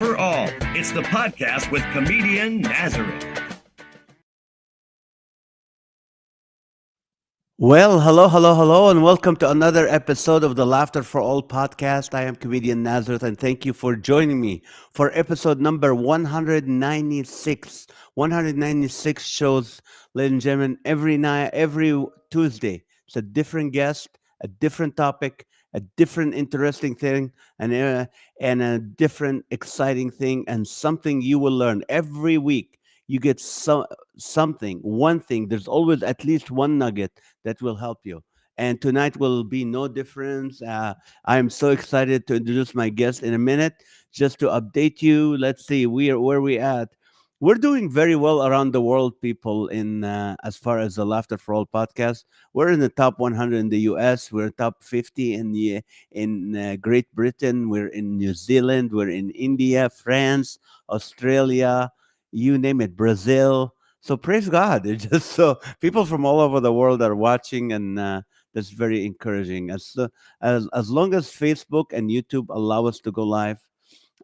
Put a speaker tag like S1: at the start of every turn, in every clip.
S1: For all. It's the podcast with Comedian Nazareth.
S2: Well, hello, hello, hello, and welcome to another episode of the Laughter for All podcast. I am Comedian Nazareth, and thank you for joining me for episode number 196. 196 shows, ladies and gentlemen, every night, every Tuesday. It's a different guest, a different topic, a different interesting thing, and a different exciting thing, and something you will learn every week. You get something, one thing. There's always at least one nugget that will help you. And tonight will be no difference. I am so excited to introduce my guest in a minute. Just to update you, let's see where we at. We're doing very well around the world, people. In as far as the Laughter for All podcast, we're in the top 100 in the U.S. We're top 50 in Great Britain. We're in New Zealand. We're in India, France, Australia, you name it, Brazil. So praise God. It's just so people from all over the world are watching, and that's very encouraging. As long as Facebook and YouTube allow us to go live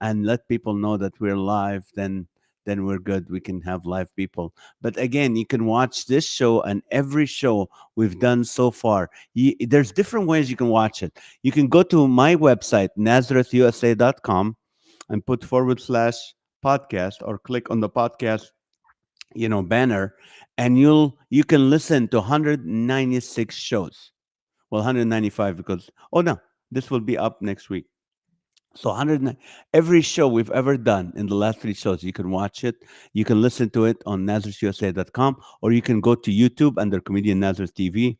S2: and let people know that we're live, then we're good. We can have live people. But again, you can watch this show and every show we've done so far. There's different ways you can watch it. You can go to my website, nazarethusa.com, and put / podcast, or click on the podcast banner, and you can listen to 196 shows. Well, 195, because no, this will be up next week. So 109, every show we've ever done in the last 3 shows, you can watch it. You can listen to it on nazarethusa.com, or you can go to YouTube under Comedian Nazareth TV,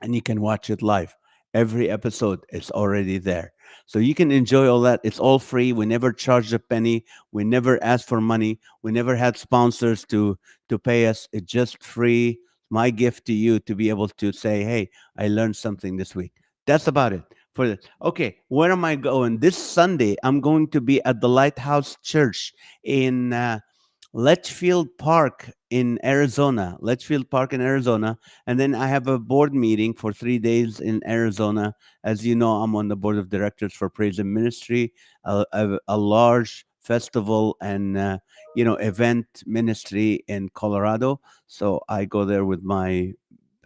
S2: and you can watch it live. Every episode is already there. So you can enjoy all that. It's all free. We never charged a penny. We never asked for money. We never had sponsors to pay us. It's just free. My gift to you to be able to say, hey, I learned something this week. That's about it for this. Okay, where am I going? This Sunday, I'm going to be at the Lighthouse Church in Litchfield Park in Arizona. Litchfield Park in Arizona. And then I have a board meeting for 3 days in Arizona. As you know, I'm on the board of directors for Praise and Ministry, a large festival and event ministry in Colorado. So I go there with my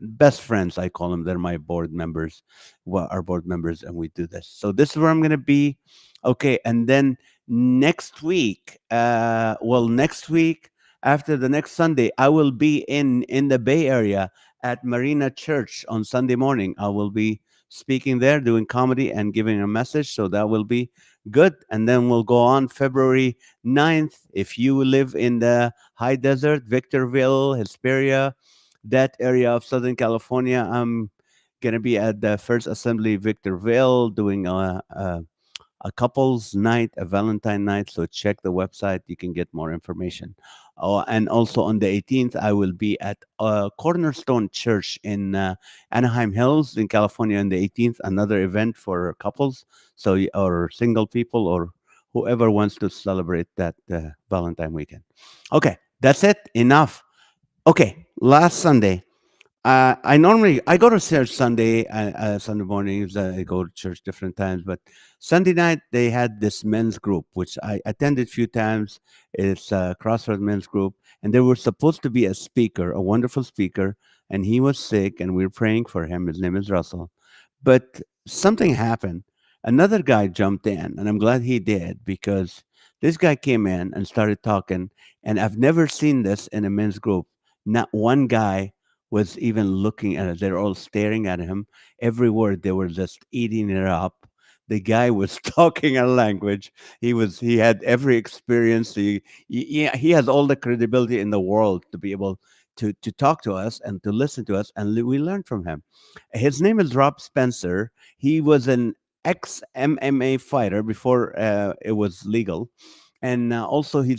S2: best friends. I call them. They're my board members. Well, our board members, and we do this. So this is where I'm going to be. Okay, and then next week, next week after the next Sunday, I will be in the Bay Area at Marina Church on Sunday morning. I will be speaking there, doing comedy and giving a message. So that will be good. And then we'll go on February 9th. If you live in the high desert, Victorville, Hesperia, that area of Southern California, I'm gonna be at the First Assembly Victorville doing a couples night, a Valentine night. So check the website; you can get more information. Oh, and also on the 18th, I will be at Cornerstone Church in Anaheim Hills in California on the 18th. Another event for couples, or single people, or whoever wants to celebrate that Valentine weekend. Okay, that's it. Enough. Okay, last Sunday, I go to church Sunday mornings. I go to church different times, but Sunday night they had this men's group which I attended a few times. It's a Crossroad Men's Group, and there was supposed to be a speaker, a wonderful speaker, and he was sick, and we were praying for him. His name is Russell, but something happened. Another guy jumped in, and I'm glad he did, because this guy came in and started talking, and I've never seen this in a men's group. Not one guy was even looking at it. They're all staring at him. Every word, they were just eating it up. The guy was talking a language. He had every experience. He has all the credibility in the world to be able to talk to us and to listen to us, and we learned from him. His name is Rob Spencer. He was an ex MMA fighter before it was legal, and also he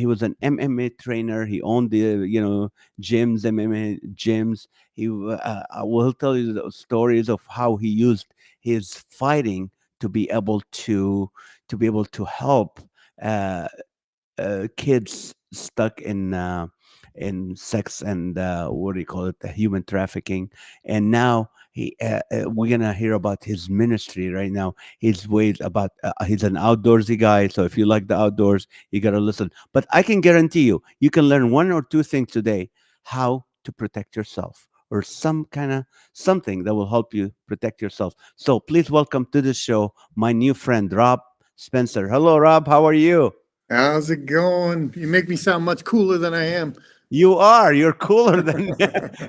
S2: was an MMA trainer. He owned the gyms, MMA gyms. I will tell you the stories of how he used his fighting to be able to help uh, kids stuck in sex and what do you call it, the human trafficking. And now we're gonna hear about his ministry right now. His ways about he's an outdoorsy guy. So if you like the outdoors, you gotta listen. But I can guarantee you, you can learn one or two things today: how to protect yourself, or some kind of something that will help you protect yourself. So please welcome to the show my new friend Rob Spencer. Hello, Rob. How are you?
S3: How's it going? You make me sound much cooler than I am.
S2: You are. You're cooler than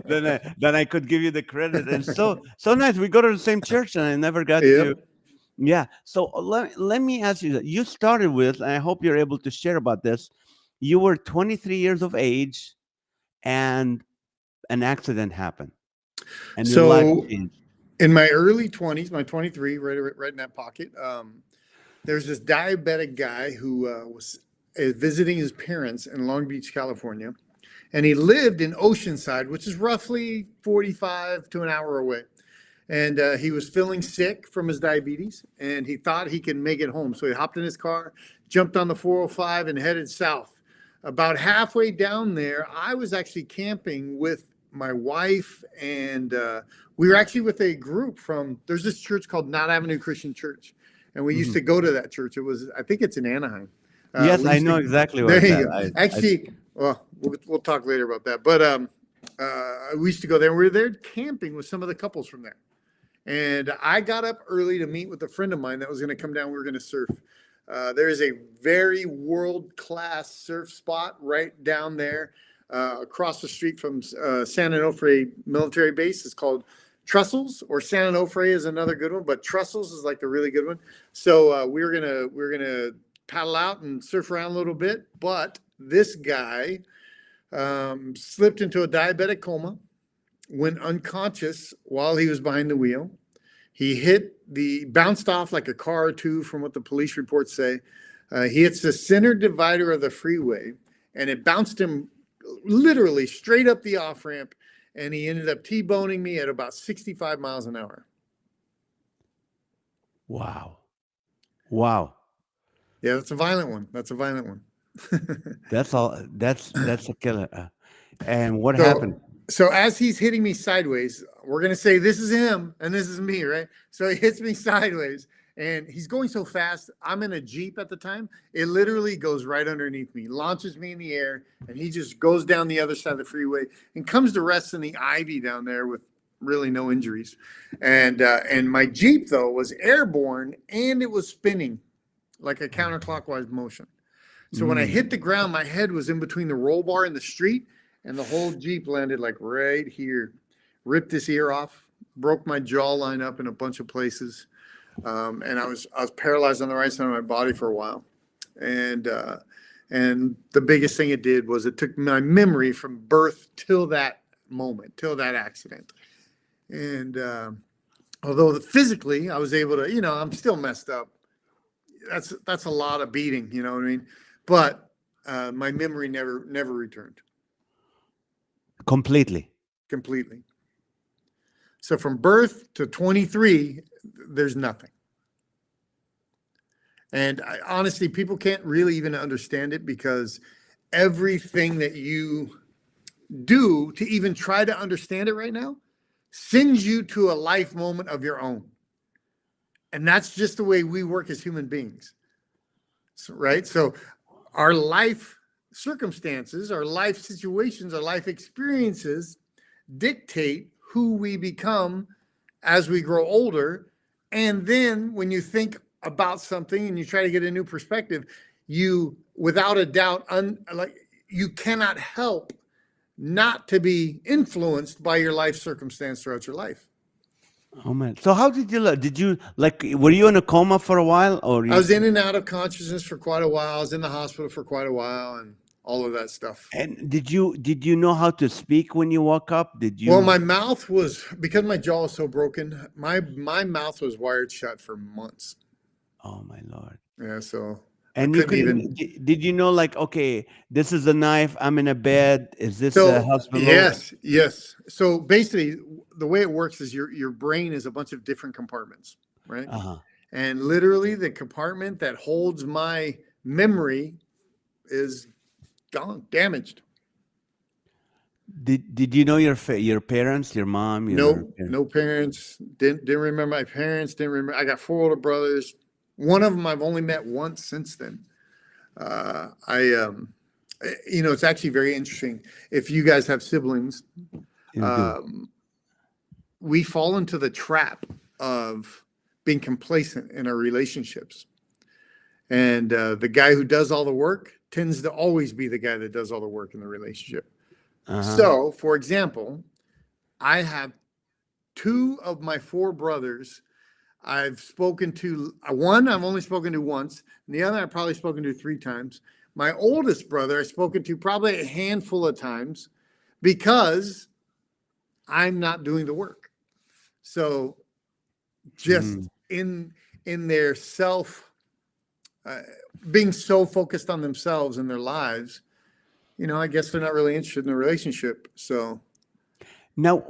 S2: than I could give you the credit. And so nice. We go to the same church, and I never got to.
S3: Yep.
S2: Yeah. So let me ask you that. You started with, and I hope you're able to share about this. You were 23 years of age, and an accident happened, and your life
S3: So
S2: changed.
S3: in my early 20s, my 23, right in that pocket, there's this diabetic guy who was visiting his parents in Long Beach, California. And he lived in Oceanside, which is roughly 45 to an hour away. And he was feeling sick from his diabetes, and he thought he could make it home. So he hopped in his car, jumped on the 405, and headed south. About halfway down there, I was actually camping with my wife, and we were actually with a group from, there's this church called Knott Avenue Christian Church. And we used
S2: Mhm.
S3: to go to that church. It was, I think it's in Anaheim.
S2: Yes,
S3: We
S2: I
S3: used
S2: know
S3: to,
S2: exactly where
S3: there
S2: it's
S3: you
S2: at.
S3: go. Actually, well, we'll talk later about that. But we used to go there. We were there camping with some of the couples from there. And I got up early to meet with a friend of mine that was going to come down. We were going to surf. There is a very world-class surf spot right down there across the street from San Onofre military base. It's called Trussels, or San Onofre is another good one, but Trussels is like the really good one. So we were gonna paddle out and surf around a little bit. But this guy slipped into a diabetic coma, went unconscious while he was behind the wheel. Bounced off like a car or two, from what the police reports say. He hits the center divider of the freeway, and it bounced him literally straight up the off ramp, and he ended up T-boning me at about 65 miles an hour.
S2: Wow. Wow.
S3: Yeah, that's a violent one. That's a violent one.
S2: That's all. That's a killer. And what happened?
S3: So as he's hitting me sideways, we're gonna say this is him and this is me, right? So he hits me sideways, and he's going so fast. I'm in a Jeep at the time. It literally goes right underneath me, launches me in the air, and he just goes down the other side of the freeway and comes to rest in the ivy down there with really no injuries. And my Jeep though was airborne, and it was spinning like a counterclockwise motion. So when I
S2: Mm.
S3: hit the ground, my head was in between the roll bar and the street, and the whole Jeep landed like right here. Ripped this ear off, broke my jawline up in a bunch of places, and I was paralyzed on the right side of my body for a while. And the biggest thing it did was it took my memory from birth till that moment, till that accident. And although physically I was able to, I'm still messed up. That's a lot of beating, you know what I mean? But my memory never returned
S2: Completely.
S3: completely. So from birth to 23, there's nothing. And honestly, people can't really even understand it, because everything that you do to even try to understand it right now sends you to a life moment of your own. And that's just the way we work as human beings. So, right? So our life circumstances, our life situations, our life experiences dictate who we become as we grow older. And then when you think about something and you try to get a new perspective, you, without a doubt, you cannot help not to be influenced by your life circumstance throughout your life.
S2: Oh man. So how did you did you like were you in a coma for a while, or
S3: I
S2: you
S3: was in and out of consciousness for quite a while. I was in the hospital for quite a while, and all of that stuff.
S2: and did you know how to speak when you woke up? Did
S3: Well,
S2: you
S3: my mouth was, because my jaw was so broken, my mouth was wired shut for months.
S2: Oh my Lord.
S3: Yeah, so I
S2: And you
S3: couldn't
S2: couldn't
S3: even.
S2: did you know, like, okay, this is a knife, I'm in a bed, is this a
S3: So
S2: hospital?
S3: yes. So basically, the way it works is your brain is a bunch of different compartments, right?
S2: Uh-huh.
S3: And literally, the compartment that holds my memory is gone, damaged.
S2: Did you know your parents, your mom, your
S3: No, no parents. Didn't remember my parents. Didn't remember. I got four older brothers. One of them I've only met once since then. I it's actually very interesting. If you guys have siblings,
S2: you do?
S3: um, we fall into the trap of being complacent in our relationships. And the guy who does all the work tends to always be the guy that does all the work in the relationship.
S2: Uh-huh.
S3: So, for example, I have two of my four brothers. I've spoken to one, I've only spoken to once, and the other I've probably spoken to three times. My oldest brother I've spoken to probably a handful of times because I'm not doing the work. So just
S2: Mm.
S3: in their self uh, being so focused on themselves and their lives, I guess they're not really interested in the relationship. So
S2: Now,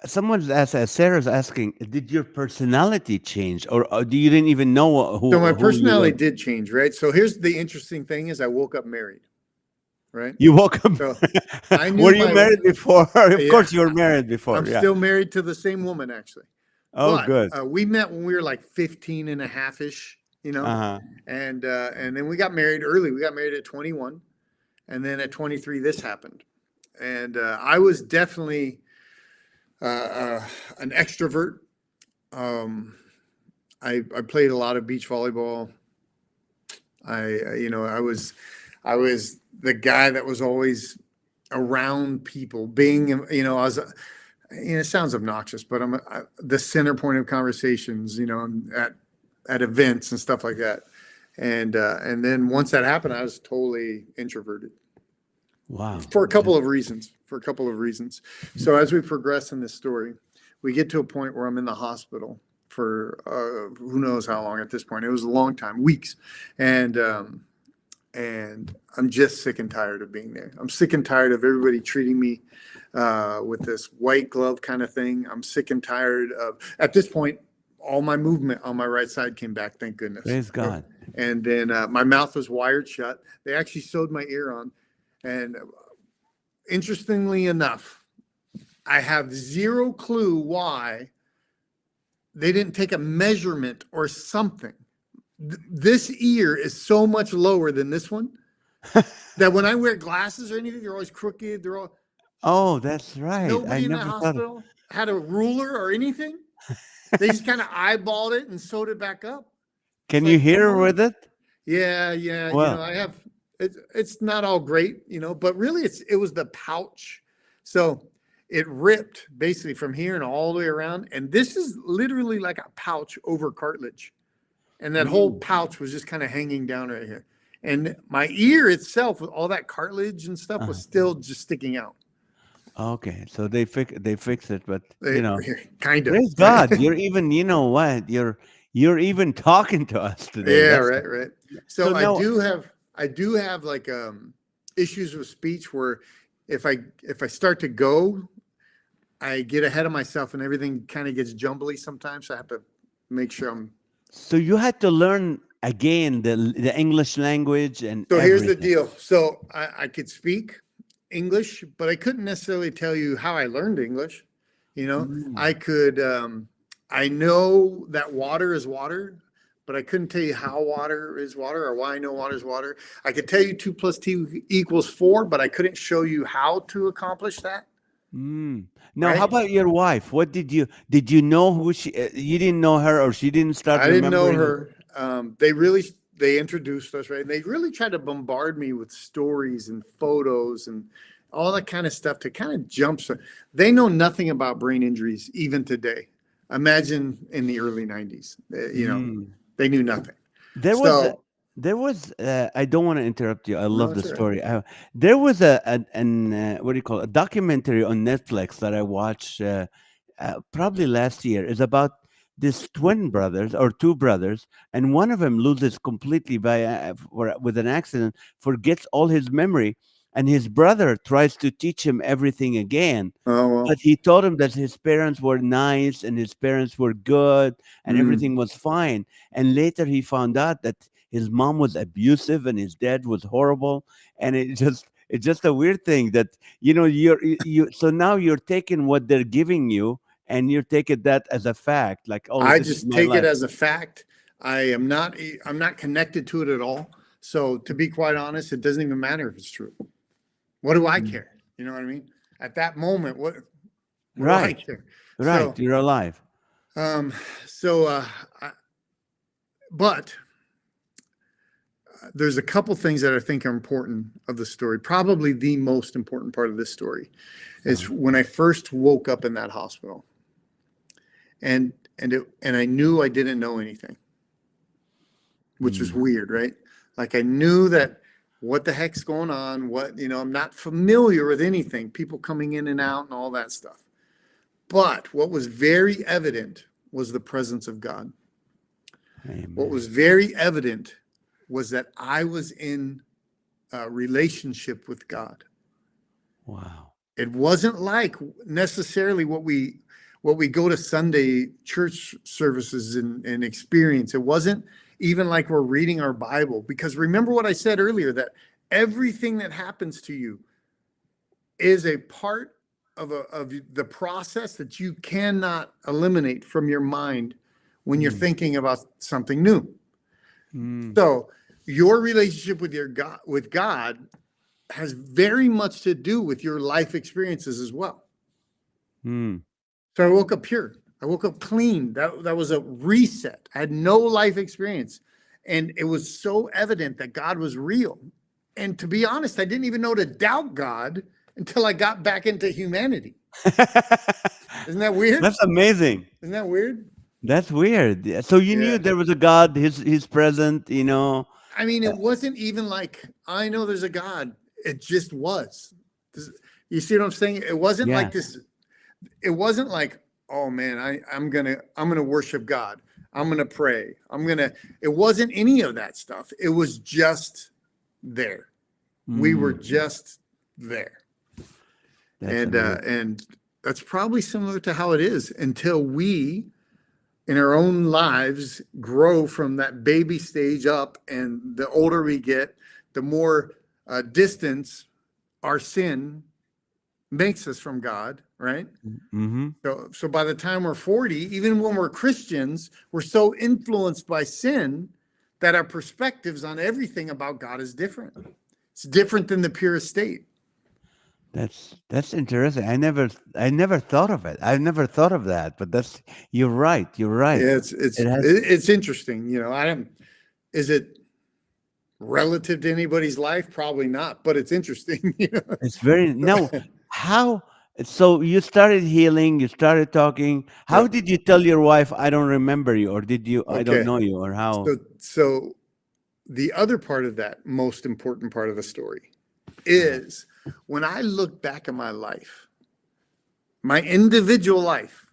S2: someone's Sarah's asking, did your personality change, or do you didn't even know
S3: my
S2: who you
S3: personality
S2: were?
S3: did change, right? So here's the interesting thing is I woke up married, right?
S2: You woke up.
S3: So I knew
S2: Were you
S3: my,
S2: married before? Of
S3: yeah,
S2: course, you were married before.
S3: I'm
S2: Yeah.
S3: still married to the same woman actually.
S2: Oh,
S3: But
S2: good.
S3: we met when we were like 15 and a half ish,
S2: Uh-huh.
S3: and then we got married early. We got married at 21. And then at 23, this happened. And I was definitely an extrovert. Um, I played a lot of beach volleyball. I was the guy that was always around people. Being, I was, it sounds obnoxious, but I'm the center point of conversations. At events and stuff like that. And then once that happened, I was totally introverted
S2: Wow.
S3: for a couple of reasons. So as we progress in this story, we get to a point where I'm in the hospital for who knows how long at this point. It was a long time, weeks, and I'm just sick and tired of being there. I'm sick and tired of everybody treating me with this white glove kind of thing. I'm sick and tired of, at this point, all my movement on my right side came back, thank goodness.
S2: Praise God.
S3: And then my mouth was wired shut. They actually sewed my ear on. And interestingly enough, I have zero clue why they didn't take a measurement or something. This ear is so much lower than this one that when I wear glasses or anything, they're always crooked. They're all,
S2: Oh, that's right. I
S3: nobody in that
S2: never thought of.
S3: hospital had a ruler or anything. They just kind of eyeballed it and sewed it back up.
S2: Can
S3: It's
S2: you
S3: like, come
S2: hear
S3: on.
S2: with it?
S3: Yeah.
S2: Well,
S3: I have, it's not all great, but really it was the pouch. So it ripped basically from here and all the way around. And this is literally like a pouch over cartilage. And that whole pouch was just kind of hanging down right here. And my ear itself, with all that cartilage and stuff, was still just sticking out.
S2: okay. So they fix it, but
S3: Kind of.
S2: praise God, you're even. You know what? You're even talking to us today.
S3: Yeah,
S2: That's
S3: right.
S2: so
S3: So
S2: now.
S3: I do have like issues with speech where if I start to go, I get ahead of myself and everything kind of gets jumbly sometimes. So I have to make sure I'm.
S2: So you had to learn again the English language and
S3: So here's the
S2: everything.
S3: deal. So I could speak English, but I couldn't necessarily tell you how I learned English. I could, I know that water is water, but I couldn't tell you how water is water or why I know water is water. I could tell you 2 + 2 = 4, but I couldn't show you how to accomplish that.
S2: Now, how
S3: Right?
S2: about your wife? What did you know who she? You didn't know her, or she didn't start
S3: I didn't know
S2: remembering?
S3: her. They introduced us, right? And they really tried to bombard me with stories and photos and all that kind of stuff to kind of jumpstart. They know nothing about brain injuries even today. Imagine in the early 90s,
S2: Mm.
S3: they knew nothing.
S2: There was a,
S3: So,
S2: there was. I don't want to interrupt you. I
S3: no,
S2: love the
S3: it's all right.
S2: story. There was an what do you call it? A documentary on Netflix that I watched probably last year. Is about these twin brothers or two brothers, and one of them loses completely with an accident, forgets all his memory, and his brother tries to teach him everything again.
S3: Oh, well.
S2: But he told him that his parents were nice and his parents were good and
S3: Mm.
S2: everything was fine. And later he found out that his mom was abusive and his dad was horrible. And it just it's just a weird thing that so now you're taking what they're giving you and you're taking that as a fact, like, oh,
S3: I
S2: this is
S3: just
S2: my
S3: take it
S2: life.
S3: as a fact. I'm not connected to it at all. So to be quite honest, it doesn't even matter if it's true. What do I
S2: Mm.
S3: care? You know what I mean? At that moment, what do I
S2: Right,
S3: care?
S2: right,
S3: So
S2: you're alive.
S3: um so I, but there's a couple things that I think are important of the story. Probably the most important part of this story is when I first woke up in that hospital, and I knew I didn't know anything, which was
S2: Mm.
S3: weird, right? Like I knew that what the heck's going on, I'm not familiar with anything, people coming in and out and all that stuff. But what was very evident was the presence of God. What
S2: Amen.
S3: was very evident was that I was in a relationship with God.
S2: Wow.
S3: It wasn't like necessarily what we go to Sunday church services and experience. It wasn't even like we're reading our Bible, because remember what I said earlier, that everything that happens to you is a part of the process that you cannot eliminate from your mind when you're
S2: Mm.
S3: thinking about something new.
S2: Mm.
S3: So your relationship with God has very much to do with your life experiences as well.
S2: Mm.
S3: So I woke up pure. I woke up clean. That was a reset. I had no life experience. And it was so evident that God was real. And to be honest, I didn't even know to doubt God until I got back into humanity. Isn't that weird?
S2: That's amazing.
S3: Isn't that weird?
S2: That's weird. Yeah, so you knew
S3: Yeah.
S2: there was a God, he's present, you know.
S3: I mean, it wasn't even like, I know there's a God. It just was. You see what I'm saying? It wasn't like
S2: Yes.
S3: this. It wasn't like, oh man, I'm gonna worship God. I'm gonna pray. It wasn't any of that stuff. It was just there. We were
S2: Mm.
S3: just there.
S2: That's
S3: And
S2: amazing.
S3: and that's probably similar to how it is until we in our own lives grow from that baby stage up, and the older we get, the more distance our sin makes us from God, right?
S2: Mm-hmm.
S3: So by the time we're 40, even when we're Christians, we're so influenced by sin that our perspectives on everything about God is different. It's different than the purest state.
S2: That's interesting. I never thought of it. I never thought of that. But you're right. You're right.
S3: Yeah, it's
S2: It has.
S3: it's interesting. I don't. Is it relative to anybody's life? Probably not, but it's interesting.
S2: It's very no. How? So you started healing. You started talking. How
S3: Yep.
S2: did you tell your wife, "I don't remember you," or did you, "I don't
S3: Okay.
S2: know you," or how?
S3: So the other part of that most important part of the story
S2: Uh,
S3: is when I look back at my life, my individual life,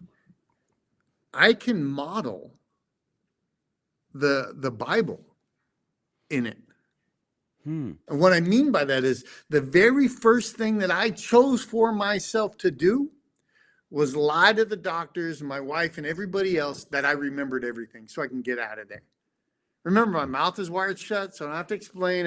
S3: I can model the Bible in it.
S2: hmm.
S3: And what I mean by that is the very first thing that I chose for myself to do was lie to the doctors, my wife, and everybody else that I remembered everything so I can get out of there. Remember, my mouth is wired shut, so I don't have to explain.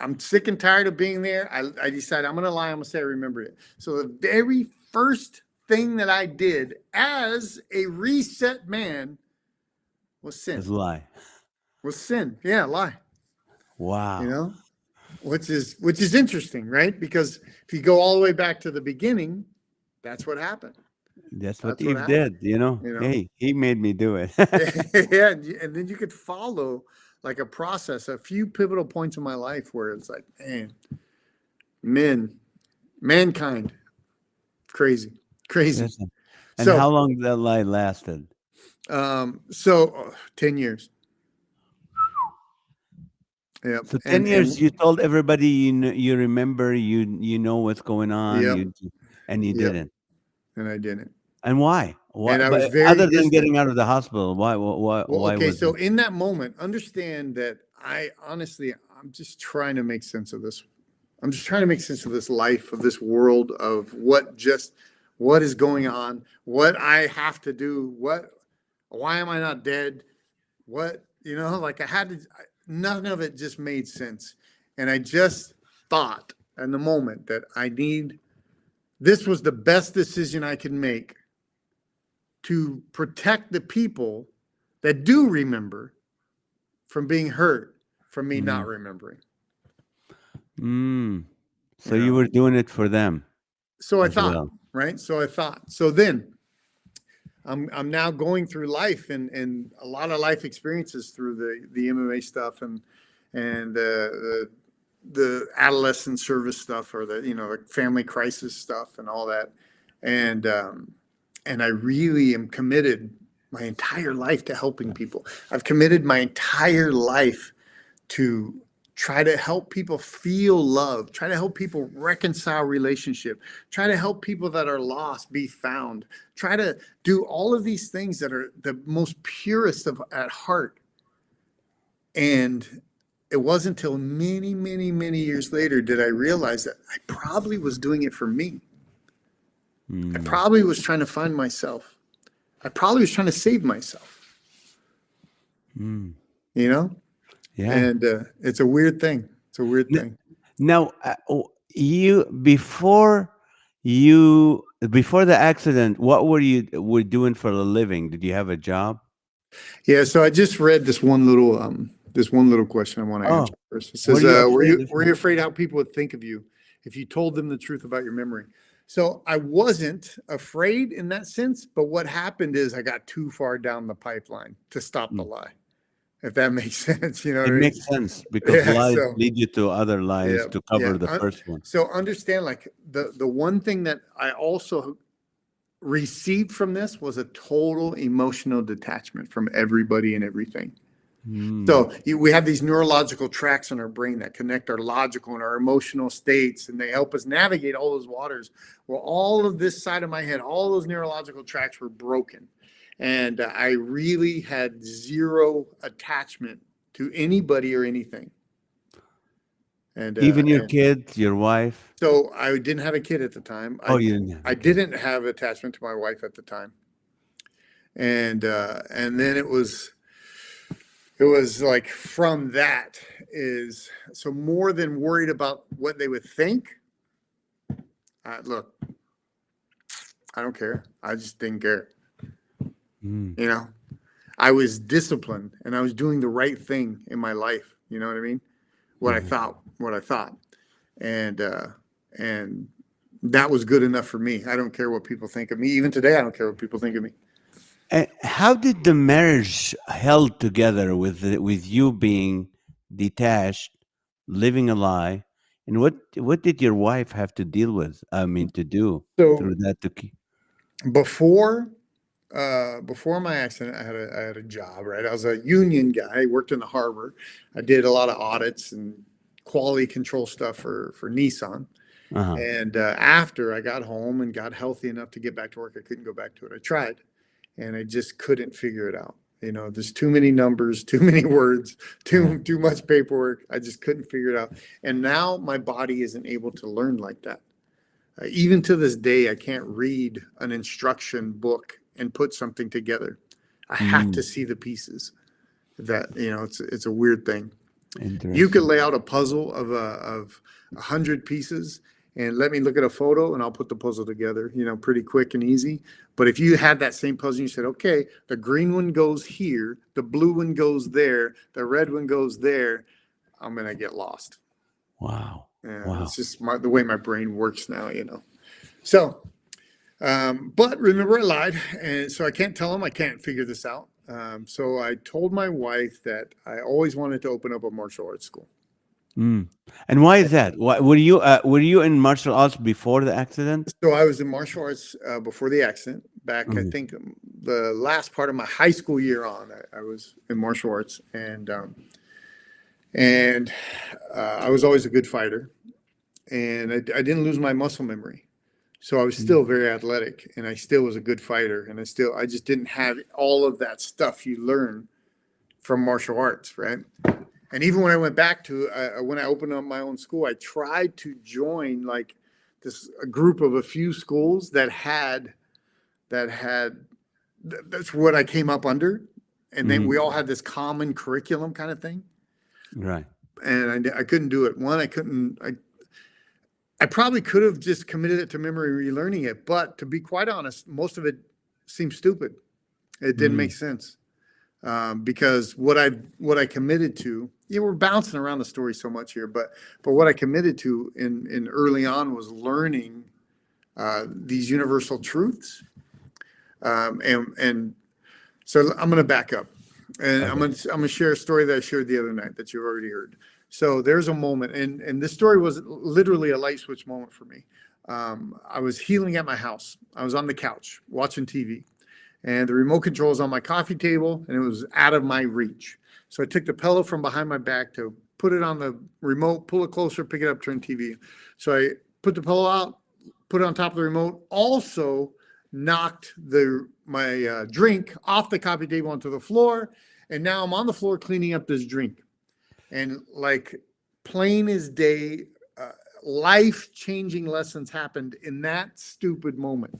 S3: I'm sick and tired of being there. I decided I'm going to lie. I'm going to say I remembered it. So the very first thing that I did as a reset man was
S2: It's
S3: sin.
S2: a lie.
S3: Was sin. Yeah, lie. You
S2: Wow.
S3: know, which is interesting, right? Because if you go all the way back to the beginning, that's what happened.
S2: That's what
S3: That's what
S2: Eve
S3: happened.
S2: did. You know.
S3: You know.
S2: Hey, he made me do it.
S3: Yeah, and then you could follow like a process, a few pivotal points in my life where it's like, man, mankind, crazy.
S2: Yes. And how
S3: So,
S2: long that lie lasted?
S3: 10 years. Yep.
S2: So 10 years, you
S3: And
S2: told everybody you remember, you know what's going on,
S3: yep,
S2: and you
S3: yep.
S2: didn't.
S3: And I didn't.
S2: And why? Why?
S3: And I was
S2: But
S3: very
S2: other than
S3: distant.
S2: getting out of the hospital, why?
S3: Well,
S2: Why
S3: okay.
S2: was
S3: So
S2: it?
S3: in that moment, understand that I'm just trying to make sense of this. I'm just trying to make sense of this life, of this world, of what is going on, what I have to do, why am I not dead? Like none of it just made sense. And I just thought in the moment that this was the best decision I could make to protect the people that do remember from being hurt from me not remembering.
S2: So
S3: You
S2: you
S3: know?
S2: were doing it for them
S3: So I
S2: as
S3: thought,
S2: well.
S3: right? So then I'm now going through life and a lot of life experiences through the MMA stuff and the adolescent service stuff or the family crisis stuff and all that. And I really am committed my entire life to helping people. I've committed my entire life to try to help people feel love, try to help people reconcile relationship, try to help people that are lost be found, try to do all of these things that are the most purest of at heart. And it wasn't until many, many, many years later did I realize that I probably was doing it for me. I probably was trying to find myself. I probably was trying to save myself. You know?
S2: Yeah.
S3: And it's a weird thing. It's a weird thing.
S2: Now, before the accident, what were doing for a living? Did you have a job?
S3: Yeah, so I just read this one little question I want to answer first. It says,
S2: Were you
S3: were
S2: afraid
S3: you afraid how people would think of you if you told them the truth about your memory? So I wasn't afraid in that sense, but what happened is I got too far down the pipeline to stop the lie. If that makes sense, you know what
S2: It
S3: I mean?
S2: makes sense because
S3: Yeah,
S2: lies
S3: so-
S2: lead you to other lies
S3: Yeah,
S2: to cover
S3: yeah.
S2: the first one.
S3: So understand, like the one thing that I also received from this was a total emotional detachment from everybody and everything. So we have these neurological tracks in our brain that connect our logical and our emotional states, and they help us navigate all those waters. Well, all of this side of my head, all those neurological tracks were broken. And I really had zero attachment to anybody or anything. And
S2: Even your kids, your wife.
S3: so I didn't have a kid at the time.
S2: You didn't have a
S3: I
S2: kid.
S3: didn't have attachment to my wife at the time. And then it was like from that is so more than worried about what they would think. Look, I don't care. I just didn't care. You know, I was disciplined and I was doing the right thing in my life. You know what I mean? What I thought, and that was good enough for me. I don't care what people think of me. Even today, I don't care what people think of me.
S2: And how did the marriage held together with you being detached, living a lie, and what did your wife have to deal with? I mean, to do
S3: So
S2: through that to keep.
S3: before my accident, I had a job, right? I was a union guy. I worked in the harbor. I did a lot of audits and quality control stuff for Nissan.
S2: Uh-huh.
S3: And after I got home and got healthy enough to get back to work, I couldn't go back to it. I tried, and I just couldn't figure it out. You know, there's too many numbers, too many words, too much paperwork. I just couldn't figure it out. And now my body isn't able to learn like that. Even to this day, I can't read an instruction book and put something together. I have to see the pieces. It's a weird thing. You could lay out a puzzle of 100 pieces and let me look at a photo and I'll put the puzzle together, pretty quick and easy. But if you had that same puzzle, you said, okay, the green one goes here, the blue one goes there, the red one goes there, I'm going to get lost.
S2: Wow.
S3: Yeah,
S2: Wow.
S3: it's just the way my brain works now, So, but remember I lied. And so I can't tell them I can't figure this out. So I told my wife that I always wanted to open up a martial arts school.
S2: And why is that? Why were you in martial arts before the accident?
S3: So I was in martial arts before the accident. Back, I think the last part of my high school year on, I was in martial arts, and I was always a good fighter, and I didn't lose my muscle memory, so I was still very athletic, and I still was a good fighter, and I just didn't have all of that stuff you learn from martial arts, right? And even when I went back to when I opened up my own school, I tried to join like a group of a few schools that's what I came up under, and then we all had this common curriculum kind of thing.
S2: Right.
S3: And I couldn't do it. One, I probably could have just committed it to memory, relearning it. But to be quite honest, most of it seemed stupid. It didn't make sense. Because what I committed to, we're bouncing around the story so much here, but what I committed to in early on was learning these universal truths, and so I'm going to back up, and I'm going to share a story that I shared the other night that you've already heard. So there's a moment, and this story was literally a light switch moment for me. I was healing at my house. I was on the couch watching TV. And the remote control is on my coffee table, and it was out of my reach. So I took the pillow from behind my back to put it on the remote, pull it closer, pick it up, turn TV. So I put the pillow out, put it on top of the remote, also knocked my drink off the coffee table onto the floor. And now I'm on the floor cleaning up this drink. And like plain as day, life-changing lessons happened in that stupid moment.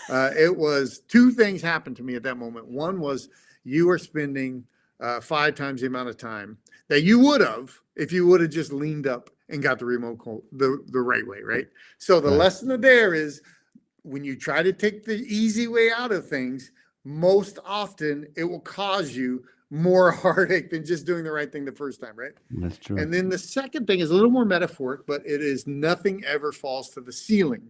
S3: It was two things happened to me at that moment. One was you are spending 5 times the amount of time that you would have if you would have just leaned up and got the remote the right way, right? So the lesson there is when you try to take the easy way out of things, most often it will cause you more heartache than just doing the right thing the first time, right?
S2: That's true.
S3: And then the second thing is a little more metaphoric, but it is nothing ever falls to the ceiling.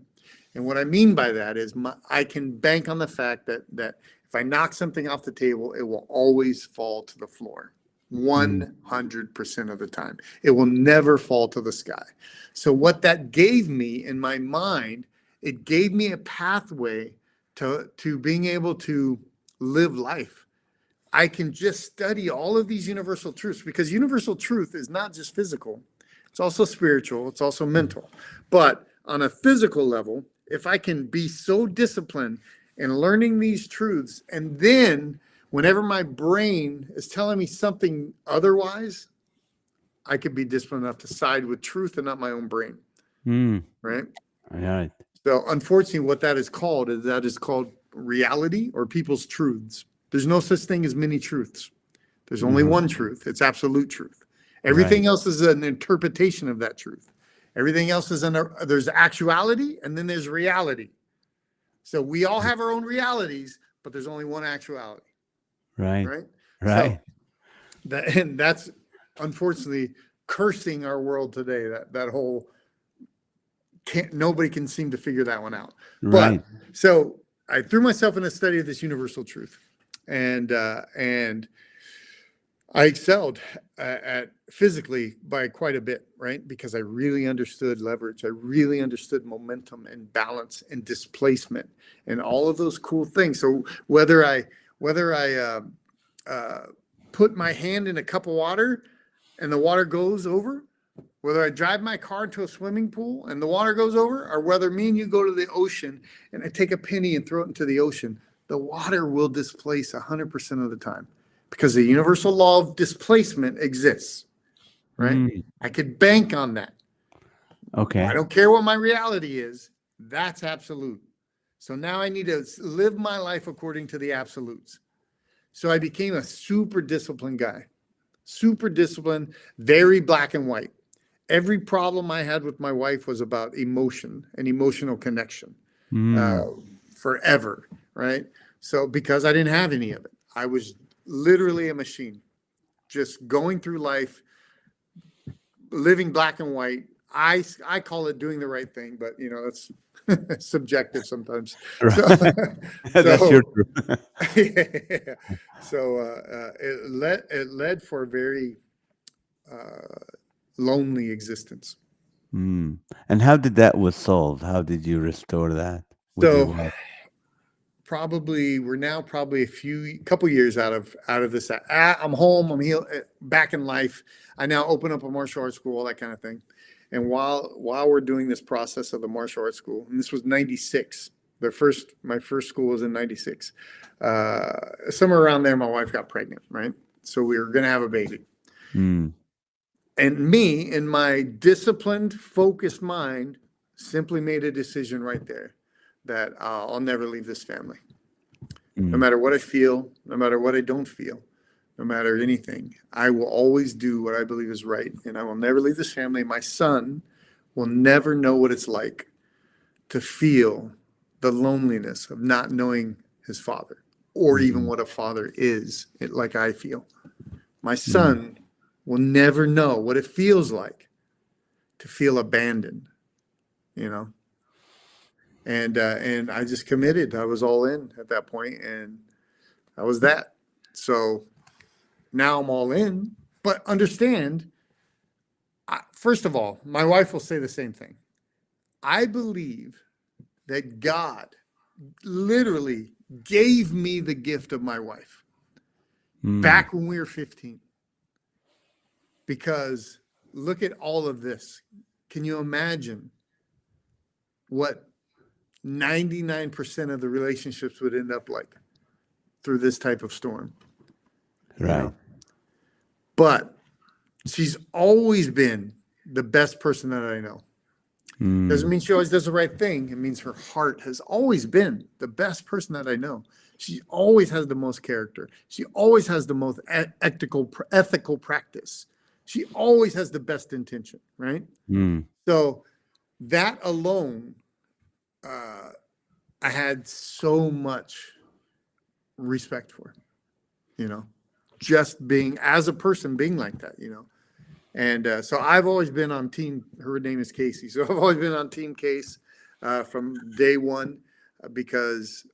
S3: And what I mean by that is I can bank on the fact that if I knock something off the table, it will always fall to the floor 100% of the time. It will never fall to the sky. So what that gave me in my mind, it gave me a pathway to being able to live life. I can just study all of these universal truths, because universal truth is not just physical. It's also spiritual. It's also mental. But on a physical level, if I can be so disciplined in learning these truths, and then whenever my brain is telling me something otherwise, I could be disciplined enough to side with truth and not my own brain. Right?
S2: Right.
S3: So unfortunately, what that is called reality, or people's truths. There's no such thing as many truths. There's only one truth. It's absolute truth. Everything else is an interpretation of that truth. Everything else is there's actuality, and then there's reality. So we all have our own realities, but there's only one actuality. Right. So and that's unfortunately cursing our world today. That whole nobody can seem to figure that one out. But so I threw myself in a study of this universal truth, and I excelled at physically by quite a bit, right? Because I really understood leverage. I really understood momentum and balance and displacement and all of those cool things. So whether I put my hand in a cup of water and the water goes over, whether I drive my car to a swimming pool and the water goes over, or whether me and you go to the ocean and I take a penny and throw it into the ocean, the water will displace 100% of the time. Because the universal law of displacement exists, right? I could bank on that.
S2: Okay.
S3: I don't care what my reality is. That's absolute. So now I need to live my life according to the absolutes. So I became a super disciplined guy. Super disciplined, very black and white. Every problem I had with my wife was about emotion and emotional connection forever, right? So because I didn't have any of it, I was literally a machine, just going through life, living black and white. I call it doing the right thing, but it's subjective sometimes.
S2: That's your truth.
S3: So it led for a very lonely existence.
S2: And how did that was solved? How did you restore that?
S3: We're now probably a couple years out of this. I'm home. I'm healed, back in life. I now open up a martial arts school, all that kind of thing. And while we're doing this process of the martial arts school, and this was 96, my first school was in 96. Somewhere around there, my wife got pregnant, right? So we were going to have a baby. And me, in my disciplined, focused mind, simply made a decision right there that I'll never leave this family. No matter what I feel, no matter what I don't feel, no matter anything, I will always do what I believe is right. And I will never leave this family. My son will never know what it's like to feel the loneliness of not knowing his father, or even what a father is, like I feel. My son will never know what it feels like to feel abandoned, you know. And I just committed. I was all in at that point, and that was that. So now I'm all in. But understand, first of all, my wife will say the same thing. I believe that God literally gave me the gift of my wife back when we were 15. Because look at all of this. Can you imagine what 99% of the relationships would end up like through this type of storm?
S2: Right.
S3: You know? But she's always been the best person that I know. Doesn't mean she always does the right thing. It means her heart has always been the best person that I know. She always has the most character. She always has the most ethical practice. She always has the best intention, right? So that alone, I had so much respect for, you know, just being, as a person, being like that, you know. And so I've always been on team, her name is Casey. So I've always been on team Case from day one because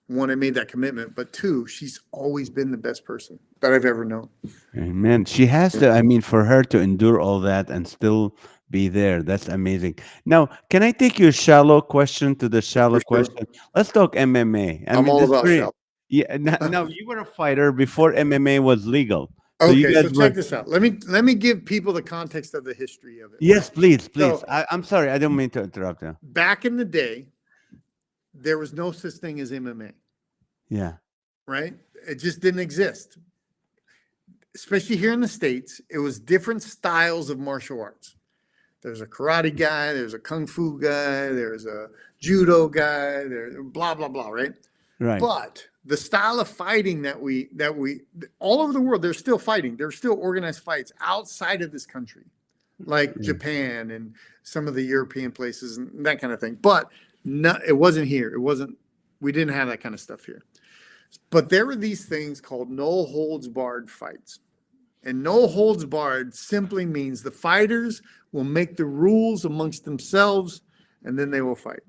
S3: one, I made that commitment, but two, she's always been the best person that I've ever known.
S2: Man, she has to, I mean, for her to endure all that and still be there, that's amazing. Now, can I take your shallow question to the shallow
S3: For sure.
S2: question? Let's talk MMA.
S3: I'm all about shallow.
S2: Yeah, now you were a fighter before MMA was legal. So you
S3: Okay,
S2: guys
S3: so
S2: were,
S3: check this out. Let me give people the context of the history of it.
S2: yes, please.
S3: So-
S2: I'm sorry, I don't mean to interrupt you.
S3: Back in the day, there was no such thing as MMA,
S2: Yeah.
S3: right? It just didn't exist. Especially here in the States, it was different styles of martial arts. There's a karate guy, there's a kung fu guy, there's a judo guy, there's blah, blah, blah, right?
S2: Right.
S3: But the style of fighting that we all over the world, they're still fighting. There's still organized fights outside of this country, like Japan and some of the European places and that kind of thing. But it wasn't here. We didn't have that kind of stuff here. But there were these things called no holds barred fights. And no holds barred simply means the fighters will make the rules amongst themselves and then they will fight.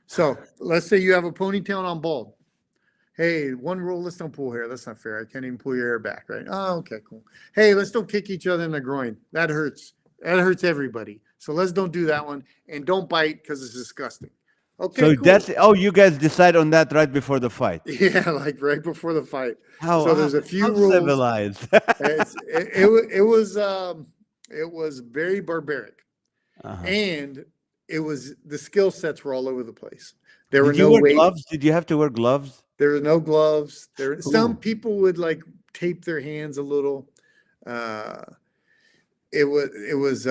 S3: So let's say you have a ponytail and I'm bald. Hey, one rule, let's don't pull hair. That's not fair. I can't even pull your hair back, right? Oh, okay, cool. Hey, let's don't kick each other in the groin. That hurts. That hurts everybody. So let's don't do that one. And don't bite because it's disgusting. Okay,
S2: So
S3: cool.
S2: you guys decide on that right before the fight.
S3: Yeah, like right before the fight.
S2: How,
S3: So there's a few
S2: how
S3: rules.
S2: civilized.
S3: It was very barbaric.
S2: Uh-huh.
S3: And the skill sets were all over the place. There were
S2: Did you
S3: no
S2: wear
S3: weight.
S2: gloves? Did you have to wear gloves?
S3: There were no gloves. Some
S2: Ooh.
S3: people would like tape their hands a little. It was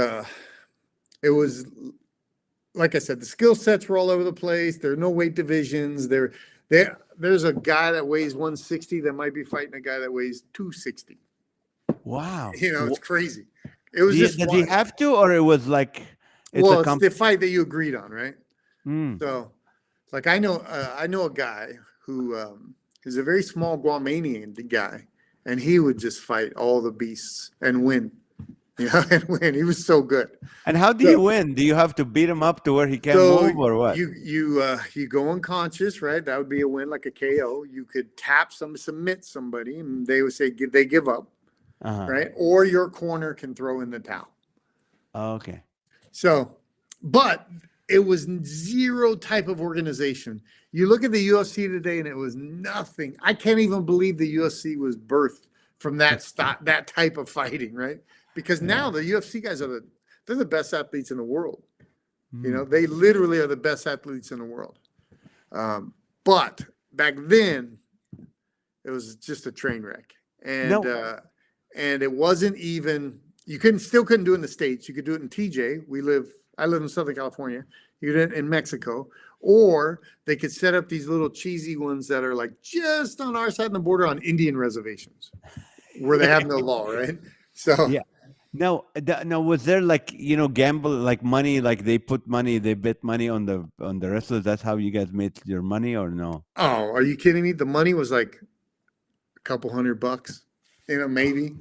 S3: like I said, the skill sets were all over the place. There are no weight divisions. There's a guy that weighs 160 that might be fighting a guy that weighs 260.
S2: Wow.
S3: You know, it's crazy. It was just
S2: Did he have to, or it was like
S3: it's the fight that you agreed on, right? So, like I know a guy who is a very small Guamanian guy, and he would just fight all the beasts and win. Yeah, and win. He was so good.
S2: And how do you win? Do you have to beat him up to where he can't move, or what?
S3: You go unconscious, right? That would be a win, like a KO. You could submit somebody, and they would say they give up, right? Or your corner can throw in the towel.
S2: Oh, okay.
S3: So, but it was zero type of organization. You look at the UFC today, and it was nothing. I can't even believe the UFC was birthed from that type of fighting, right? Because now the UFC guys they're the best athletes in the world. You know, they literally are the best athletes in the world. But back then, it was just a train wreck, and it wasn't even. You still couldn't do it in the States. You could do it in TJ. I live in Southern California. You could do it in Mexico, or they could set up these little cheesy ones that are like just on our side of the border on Indian reservations, where they have no law, right? So
S2: Yeah. Now, was there like gamble like money, like they bet money on the wrestlers? That's how you guys made your money, or no?
S3: Oh, are you kidding me? The money was like a couple $100, maybe.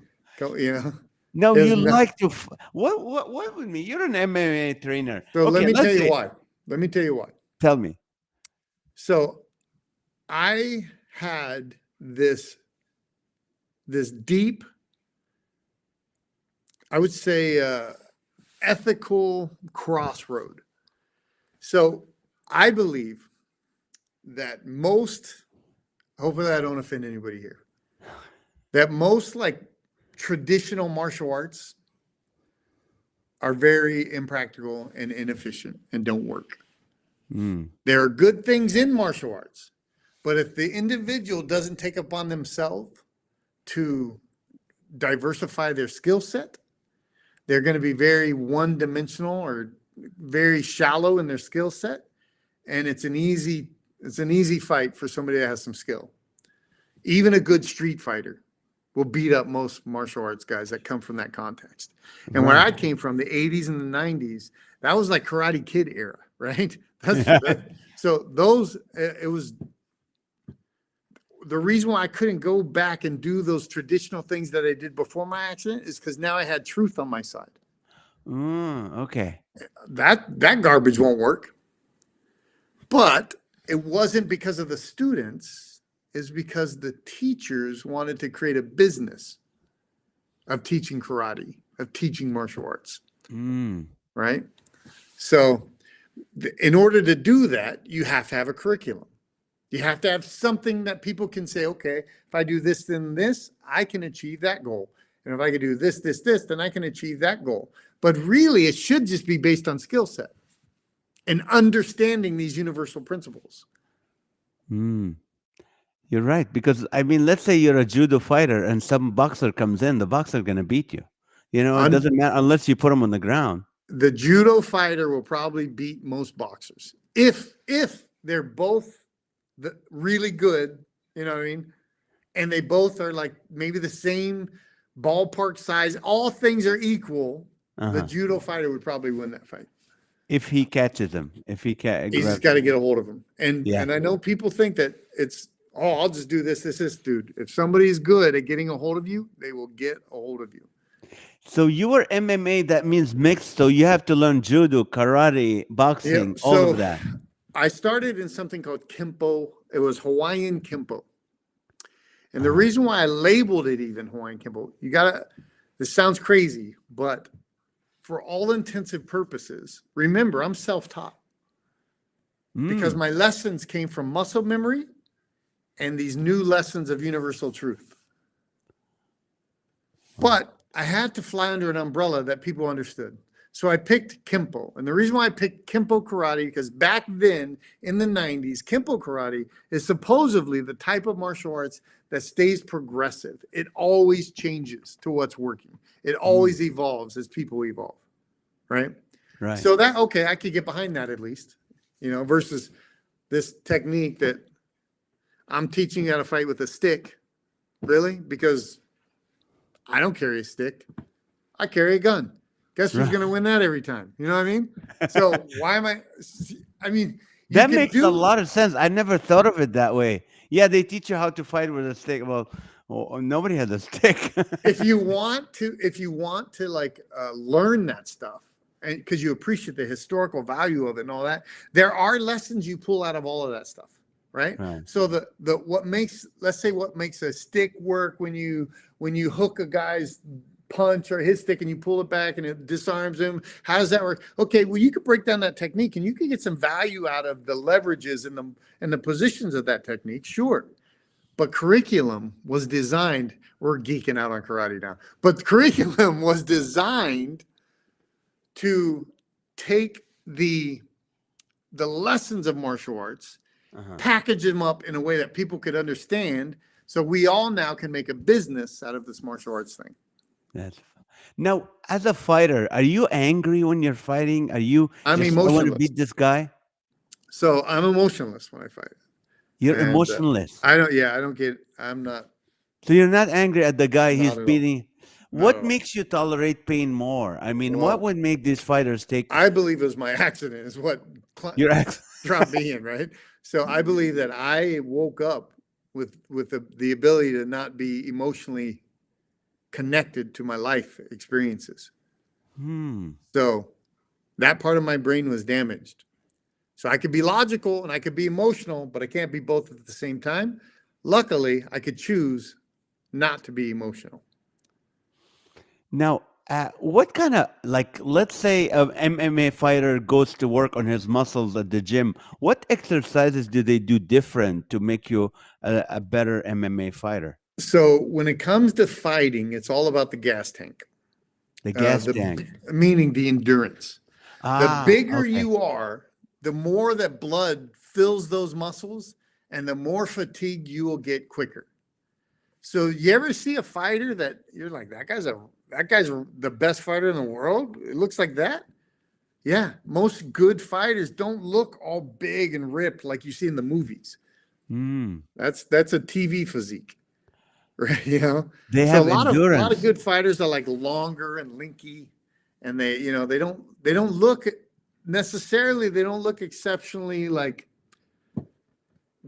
S2: No,
S3: It was
S2: you
S3: not.
S2: like to what with me? You're an MMA trainer.
S3: So let
S2: Okay,
S3: me tell
S2: let's
S3: you
S2: say.
S3: why. Let me tell you why.
S2: Tell me.
S3: So I had this deep, I would say, ethical crossroad. So I believe that hopefully I don't offend anybody here, that most like traditional martial arts are very impractical and inefficient and don't work.
S2: Mm.
S3: There are good things in martial arts, but if the individual doesn't take upon themselves to diversify their skill set, they're going to be very one-dimensional or very shallow in their skill set, and it's an easy fight for somebody that has some skill. Even a good street fighter will beat up most martial arts guys that come from that context. And where I came from, the 80s and the 90s, that was like Karate Kid era, right? So it was the reason why I couldn't go back and do those traditional things that I did before my accident is because now I had truth on my side.
S2: Okay.
S3: That garbage won't work. But it wasn't because of the students, it's because the teachers wanted to create a business of teaching karate, of teaching martial arts. Right? So in order to do that, you have to have a curriculum. You have to have something that people can say, okay, if I do this, then this, I can achieve that goal. And if I can do this, then I can achieve that goal. But really, it should just be based on skill set and understanding these universal principles.
S2: You're right. Because, I mean, let's say you're a judo fighter and some boxer comes in, the boxer going to beat you. It doesn't matter unless you put him on the ground.
S3: The judo fighter will probably beat most boxers. If they're both really good, you know what I mean? And they both are like maybe the same ballpark size, all things are equal, the judo fighter would probably win that fight.
S2: If he catches him,
S3: he's just got to get a hold of him. And I know people think that I'll just do this, dude. If somebody's good at getting a hold of you, they will get a hold of you.
S2: So you were MMA, that means mixed. So you have to learn judo, karate, boxing, all of that.
S3: I started in something called Kempo. It was Hawaiian Kempo. And the reason why I labeled it even Hawaiian Kempo, this sounds crazy, but for all intensive purposes, remember, I'm self-taught. Because my lessons came from muscle memory and these new lessons of universal truth. But I had to fly under an umbrella that people understood. So I picked Kempo. And the reason why I picked Kempo karate, because back then in the 90s, Kempo karate is supposedly the type of martial arts that stays progressive. It always changes to what's working. It always evolves as people evolve. Right?
S2: Right.
S3: So I could get behind that at least, versus this technique that I'm teaching you how to fight with a stick. Really? Because I don't carry a stick. I carry a gun. Guess who's going to win that every time? You know what I mean? So why am
S2: that makes a lot of sense. I never thought of it that way. Yeah, they teach you how to fight with a stick. Well, nobody has a stick.
S3: if you want to learn that stuff, and because you appreciate the historical value of it and all that, there are lessons you pull out of all of that stuff. Right. So what makes a stick work when you hook a guy's punch or his stick and you pull it back and it disarms him. How does that work? Okay, well, you could break down that technique and you could get some value out of the leverages and the positions of that technique, sure. But curriculum was designed, we're geeking out on karate now, but curriculum was designed to take the lessons of martial arts, package them up in a way that people could understand, so we all now can make a business out of this martial arts thing.
S2: Now, as a fighter, are you angry when you're fighting? I'm emotionless. I want to beat this guy.
S3: So I'm emotionless when I fight.
S2: You're emotionless.
S3: I'm not.
S2: So you're not angry at the guy he's beating. What makes you tolerate pain more? I mean, what
S3: Well,
S2: would make these fighters take
S3: I believe it was my accident is what
S2: your ex?
S3: dropped me in, right? So I believe that I woke up with the ability to not be emotionally connected to my life experiences.
S2: Hmm.
S3: So that part of my brain was damaged. So I could be logical and I could be emotional, but I can't be both at the same time. Luckily, I could choose not to be emotional.
S2: Now, what kind of like, let's say a MMA fighter goes to work on his muscles at the gym. What exercises do they do different to make you a better MMA fighter?
S3: So when it comes to fighting, it's all about the gas tank,
S2: The gas tank.
S3: meaning the endurance. The
S2: Ah,
S3: bigger
S2: okay.
S3: you are, the more that blood fills those muscles and the more fatigued you will get quicker. So you ever see a fighter that you're like, that guy's the best fighter in the world? It looks like that. Yeah, most good fighters don't look all big and ripped like you see in the movies.
S2: Hmm.
S3: That's a TV physique, right?
S2: They
S3: So a
S2: have
S3: lot of
S2: endurance.
S3: good fighters are like longer and linky, and they don't look necessarily, they don't look exceptionally like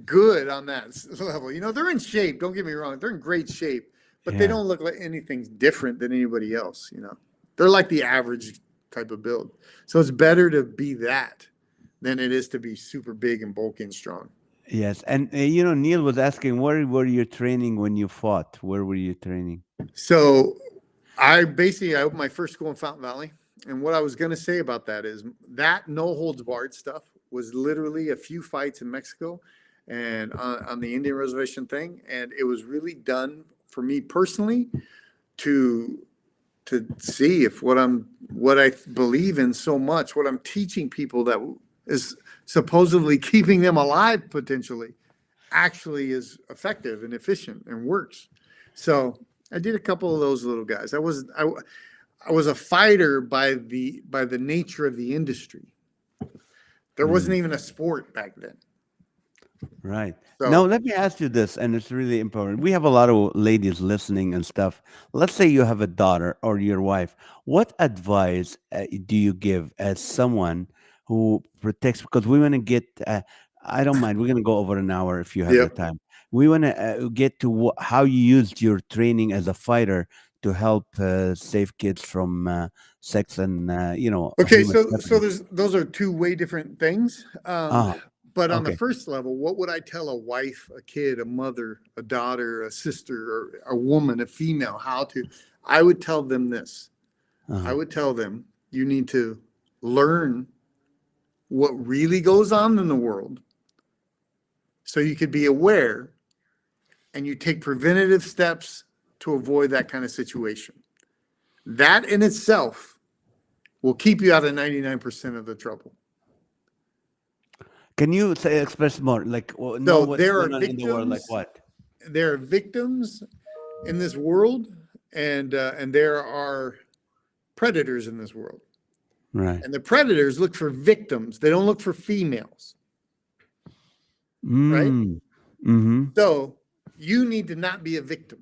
S3: good on that level. They're in shape. Don't get me wrong; they're in great shape, but they
S2: Yeah.
S3: don't look like anything different than anybody else. They're like the average type of build. So it's better to be that than it is to be super big and bulky and strong.
S2: Yes. And Neil was asking, where were you training when you fought? Where were you training?
S3: So I opened my first school in Fountain Valley. And what I was going to say about that is that no holds barred stuff was literally a few fights in Mexico and on the Indian reservation thing. And it was really done for me personally to see if what I believe in so much, what I'm teaching people that is supposedly keeping them alive potentially actually is effective and efficient and works. So I did a couple of those little guys. I was a fighter by the nature of the industry. There wasn't even a sport back then.
S2: Right. Now,
S3: So
S2: let me ask you this, and it's really important. We have a lot of ladies listening and stuff. Let's say you have a daughter or your wife. What advice do you give as someone who protects? Because we want to get, I don't mind, we're going to go over an hour if you have the
S3: yep.
S2: time. We want to get to how you used your training as a fighter to help save kids from sex and,
S3: Okay,
S2: human
S3: so
S2: trafficking.
S3: those are two way different things.
S2: Ah,
S3: But on the
S2: okay.
S3: first level, what would I tell a wife, a kid, a mother, a daughter, a sister, or a woman, a female, how to? I would tell them this. I
S2: Uh-huh.
S3: would tell them you need to learn what really goes on in the world so you could be aware and you take preventative steps to avoid that kind of situation. That in itself will keep you out of 99% of the trouble.
S2: Can you say express more? Like, know
S3: So
S2: what's going on in the world? Like what?
S3: there are victims in this world, and there are predators in this world.
S2: Right.
S3: And the predators look for victims. They don't look for females, right?
S2: Mm. Mm-hmm.
S3: So you need to not be a victim.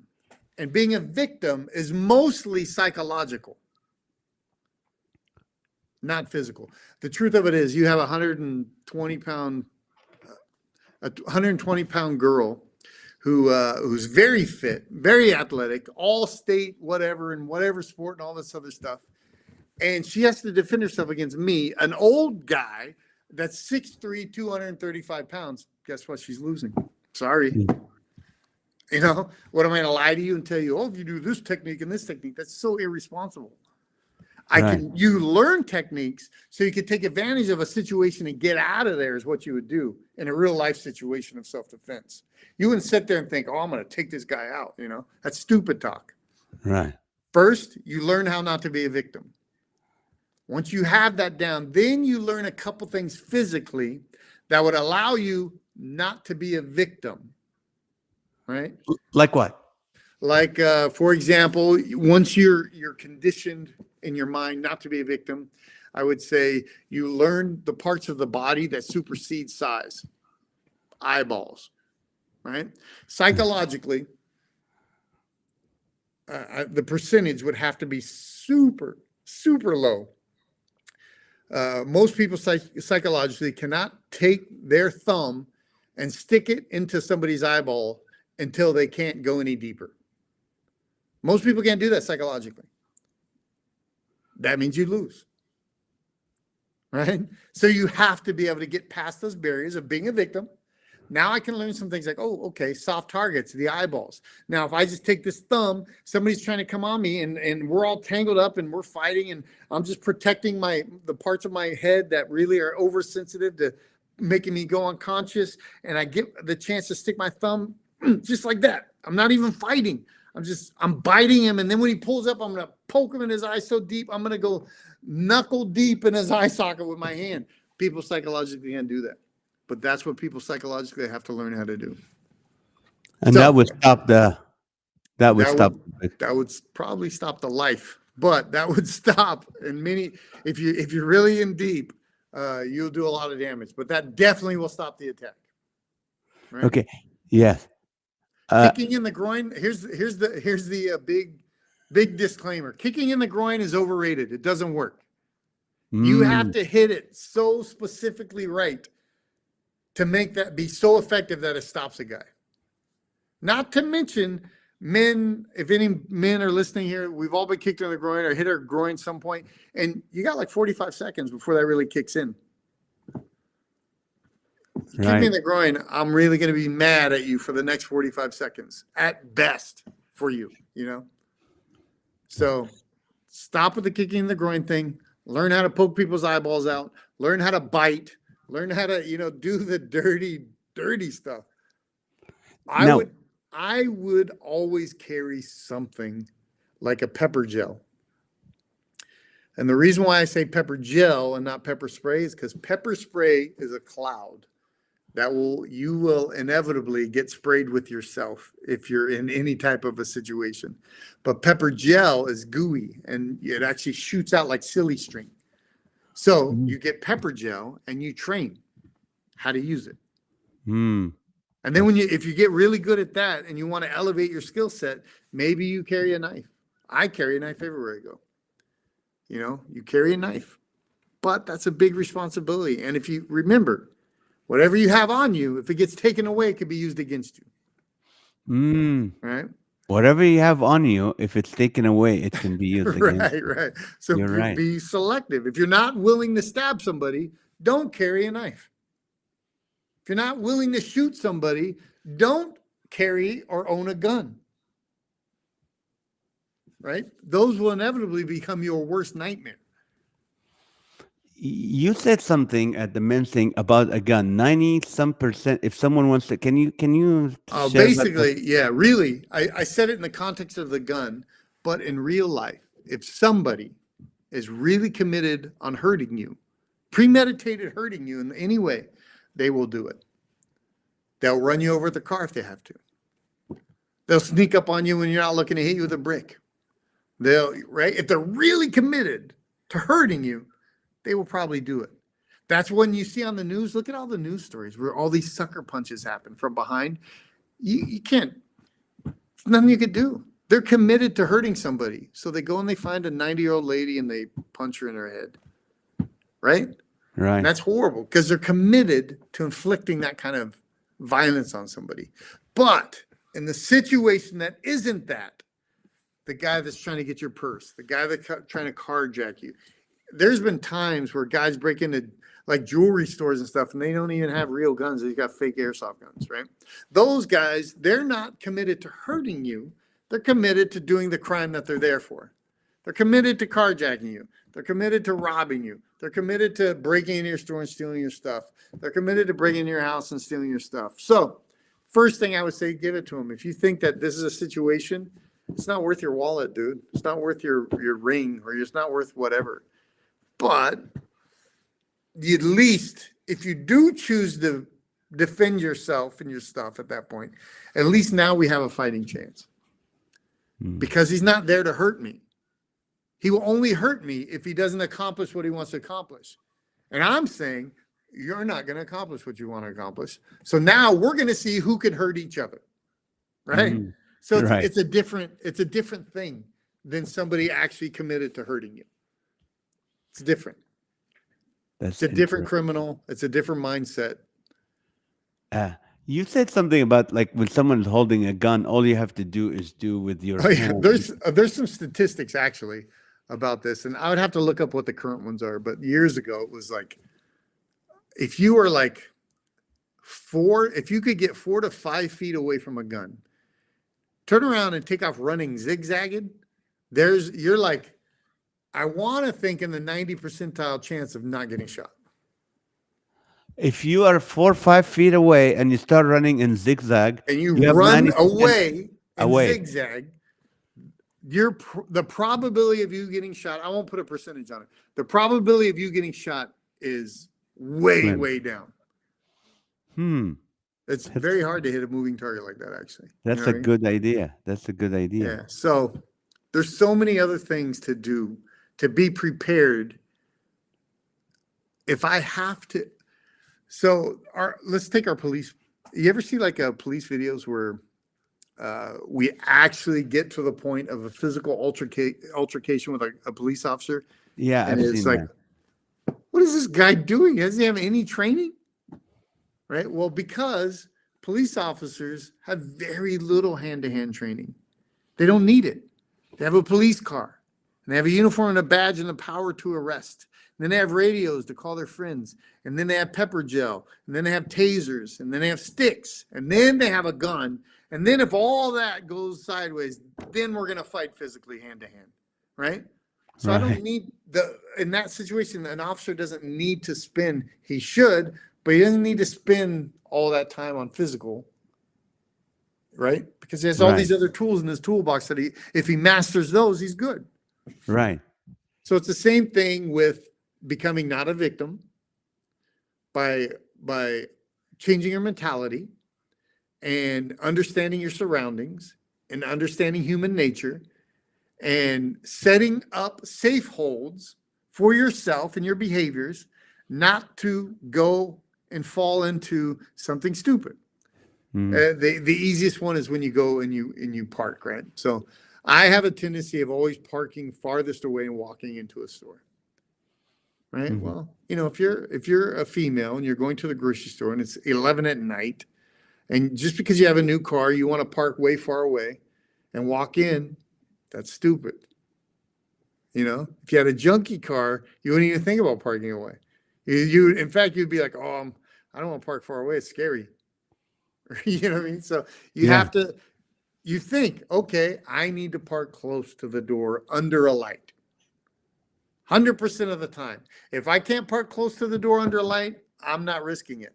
S3: And being a victim is mostly psychological, not physical. The truth of it is you have a 120-pound girl who's very fit, very athletic, all state, whatever, in whatever sport and all this other stuff. And she has to defend herself against me, an old guy that's 6'3", 235 pounds. Guess what? She's losing. Sorry. What am I going to lie to you and tell you, oh, if you do this technique and this technique, that's so irresponsible.
S2: Right.
S3: You learn techniques so you can take advantage of a situation and get out of there is what you would do in a real life situation of self-defense. You wouldn't sit there and think, oh, I'm going to take this guy out. That's stupid talk.
S2: Right.
S3: First, you learn how not to be a victim. Once you have that down, then you learn a couple things physically that would allow you not to be a victim, right?
S2: Like what?
S3: Like, for example, once you're conditioned in your mind not to be a victim, I would say you learn the parts of the body that supersede size, eyeballs, right? Psychologically, the percentage would have to be super, super low. Most people psychologically cannot take their thumb and stick it into somebody's eyeball until they can't go any deeper. Most people can't do that psychologically. That means you lose. Right? So you have to be able to get past those barriers of being a victim. Now I can learn some things like, oh, okay, soft targets, the eyeballs. Now, if I just take this thumb, somebody's trying to come on me and we're all tangled up and we're fighting and I'm just protecting the parts of my head that really are oversensitive to making me go unconscious. And I get the chance to stick my thumb just like that. I'm not even fighting. I'm biting him. And then when he pulls up, I'm going to poke him in his eye so deep, I'm going to go knuckle deep in his eye socket with my hand. People psychologically can't do that. But that's what people psychologically have to learn how to do.
S2: And that would stop that
S3: would probably stop the life, but that would stop if you're really in deep, you'll do a lot of damage, but that definitely will stop the attack. Right?
S2: Okay. Yes.
S3: Kicking in the groin. Here's the big disclaimer. Kicking in the groin is overrated. It doesn't work. You have to hit it so specifically right to make that be so effective that it stops a guy. Not to mention men, if any men are listening here, we've all been kicked in the groin or hit our groin some point, and you got like 45 seconds before that really kicks in. Kick me in the groin, I'm really going to be mad at you for the next 45 seconds at best for you, So stop with the kicking in the groin thing. Learn how to poke people's eyeballs out. Learn how to bite. Learn how to, do the dirty stuff. I would always carry something like a pepper gel. And the reason why I say pepper gel and not pepper spray is because pepper spray is a cloud that you will inevitably get sprayed with yourself if you're in any type of a situation. But pepper gel is gooey and it actually shoots out like silly string. So you get pepper gel and you train how to use it. And then if you get really good at that and you want to elevate your skill set, maybe you carry a knife. I carry a knife everywhere I go. You carry a knife, but that's a big responsibility. And if you remember, whatever you have on you, if it gets taken away, it could be used against you. Right?
S2: Whatever you have on you, if it's taken away, it can be used against you.
S3: Right. So be selective. If you're not willing to stab somebody, don't carry a knife. If you're not willing to shoot somebody, don't carry or own a gun. Right? Those will inevitably become your worst nightmare.
S2: You said something at the men's thing about a gun. 90% if someone wants to, can you
S3: basically, yeah, really. I said it in the context of the gun, but in real life, if somebody is really committed on hurting you, premeditated hurting you in any way, they will do it. They'll run you over with the car if they have to. They'll sneak up on you when you're not looking to hit you with a brick. If they're really committed to hurting you, they will probably do it. That's when you see on the news, look at all the news stories where all these sucker punches happen from behind. You can't, there's nothing you could do. They're committed to hurting somebody. So they go and they find a 90-year-old lady and they punch her in her head. Right?
S2: Right.
S3: And that's horrible because they're committed to inflicting that kind of violence on somebody. But in the situation that isn't that, the guy that's trying to get your purse, the guy that's trying to carjack you, there's been times where guys break into like jewelry stores and stuff, and they don't even have real guns. They've got fake airsoft guns, right? Those guys, they're not committed to hurting you. They're committed to doing the crime that they're there for. They're committed to carjacking you. They're committed to robbing you. They're committed to breaking into your store and stealing your stuff. They're committed to breaking into your house and stealing your stuff. So first thing I would say, give it to them. If you think that this is a situation, it's not worth your wallet, dude. It's not worth your ring, or it's not worth whatever. But at least if you do choose to defend yourself and your stuff at that point, at least now we have a fighting chance. Because he's not there to hurt me. He will only hurt me if he doesn't accomplish what he wants to accomplish. And I'm saying, you're not going to accomplish what you want to accomplish. So now we're going to see who can hurt each other. Right? So
S2: Right.
S3: it's a different thing than somebody actually committed to hurting you. It's different.
S2: That's
S3: It's a different
S2: interesting.
S3: criminal. It's a different mindset.
S2: Uh, you said something about like when someone's holding a gun, all you have to do is do with your
S3: Oh yeah,
S2: hand.
S3: there's some statistics actually about this, and I would have to look up what the current ones are. But years ago, it was like if you were like if you could get 4 to 5 feet away from a gun, turn around and take off running zigzagging, you're like, I want to think in the 90 percentile chance of not getting shot.
S2: If you are 4 or 5 feet away and you start running in zigzag,
S3: And you
S2: you have
S3: run
S2: 90%
S3: away and
S2: away.
S3: zigzag, the probability of you getting shot, I won't put a percentage on it. The probability of you getting shot is way,
S2: Slim.
S3: way down.
S2: Hmm.
S3: It's
S2: That's
S3: very hard to hit a moving target like that, actually. You
S2: that's
S3: know
S2: a
S3: what I mean?
S2: good idea. That's a good idea.
S3: Yeah. So there's so many other things to do to be prepared. If I have to, so let's take our police. You ever see like police videos where we actually get to the point of a physical altercation with a police officer?
S2: Yeah,
S3: And
S2: I've
S3: it's
S2: seen
S3: like,
S2: that.
S3: what is this guy doing? Does he have any training? Right? Well, because police officers have very little hand-to-hand training. They don't need it. They have a police car, and they have a uniform and a badge and the power to arrest. And then they have radios to call their friends, and then they have pepper gel, and then they have tasers, and then they have sticks, and then they have a gun. And then if all that goes sideways, then we're going to fight physically hand-to-hand, right? So I
S2: Right.
S3: don't need in that situation, an officer doesn't need to spend, he should, but he doesn't need to spend all that time on physical, right? Because he has all
S2: Right.
S3: these other tools in his toolbox that if he masters those, he's good.
S2: Right.
S3: So it's the same thing with becoming not a victim by changing your mentality and understanding your surroundings and understanding human nature and setting up safe holds for yourself and your behaviors not to go and fall into something stupid. The easiest one is when you go and you park, right? So I have a tendency of always parking farthest away and walking into a store. Right?
S2: Mhm.
S3: Well, if you're a female and you're going to the grocery store and it's 11 at night, and just because you have a new car, you want to park way far away and walk in, that's stupid. If you had a junky car, you wouldn't even think about parking away. In fact, you'd be like, oh, I don't want to park far away. It's scary. You know what I mean? So you think, okay, I need to park close to the door under a light. 100% of the time. If I can't park close to the door under a light, I'm not risking it.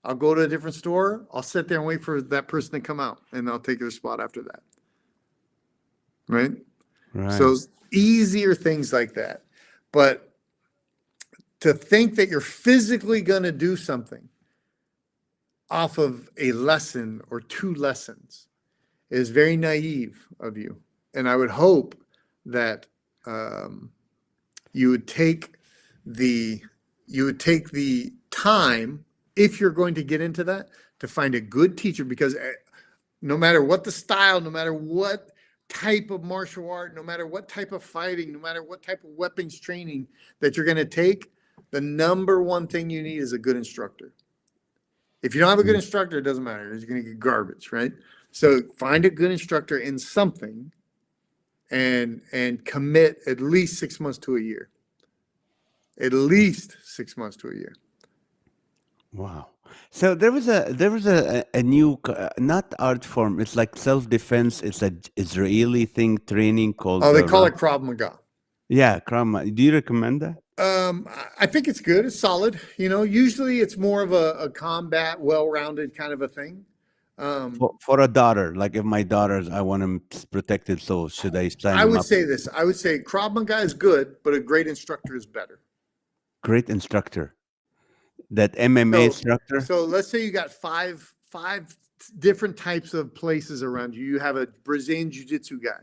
S3: I'll go to a different store. I'll sit there and wait for that person to come out, and I'll take their spot after that. Right?
S2: Right.
S3: So easier things like that. But to think that you're physically going to do something off of a lesson or 2 lessons is very naive of you. And I would hope that you would take the time, if you're going to get into that, to find a good teacher, because no matter what the style, no matter what type of martial art, no matter what type of fighting, no matter what type of weapons training that you're going to take, the number one thing you need is a good instructor. If you don't have a good instructor, it doesn't matter. You're going to get garbage, right? So find a good instructor in something and commit at least 6 months to a year. At least 6 months to a year.
S2: Wow. So there was a new not art form. It's like self-defense. It's a Israeli thing training called.
S3: Oh, they call it Krav Maga.
S2: Yeah, Krav Maga. Do you recommend that?
S3: I think it's good. It's solid. Usually it's more of a combat, well-rounded kind of a thing.
S2: For a daughter, like if my daughters, I want them protected. So should I sign
S3: I
S2: them
S3: would
S2: up?
S3: say this. I would say Krav Maga is good, but a great instructor is better.
S2: Great instructor. That MMA instructor.
S3: So let's say you got five different types of places around you. You have a Brazilian Jiu-Jitsu guy,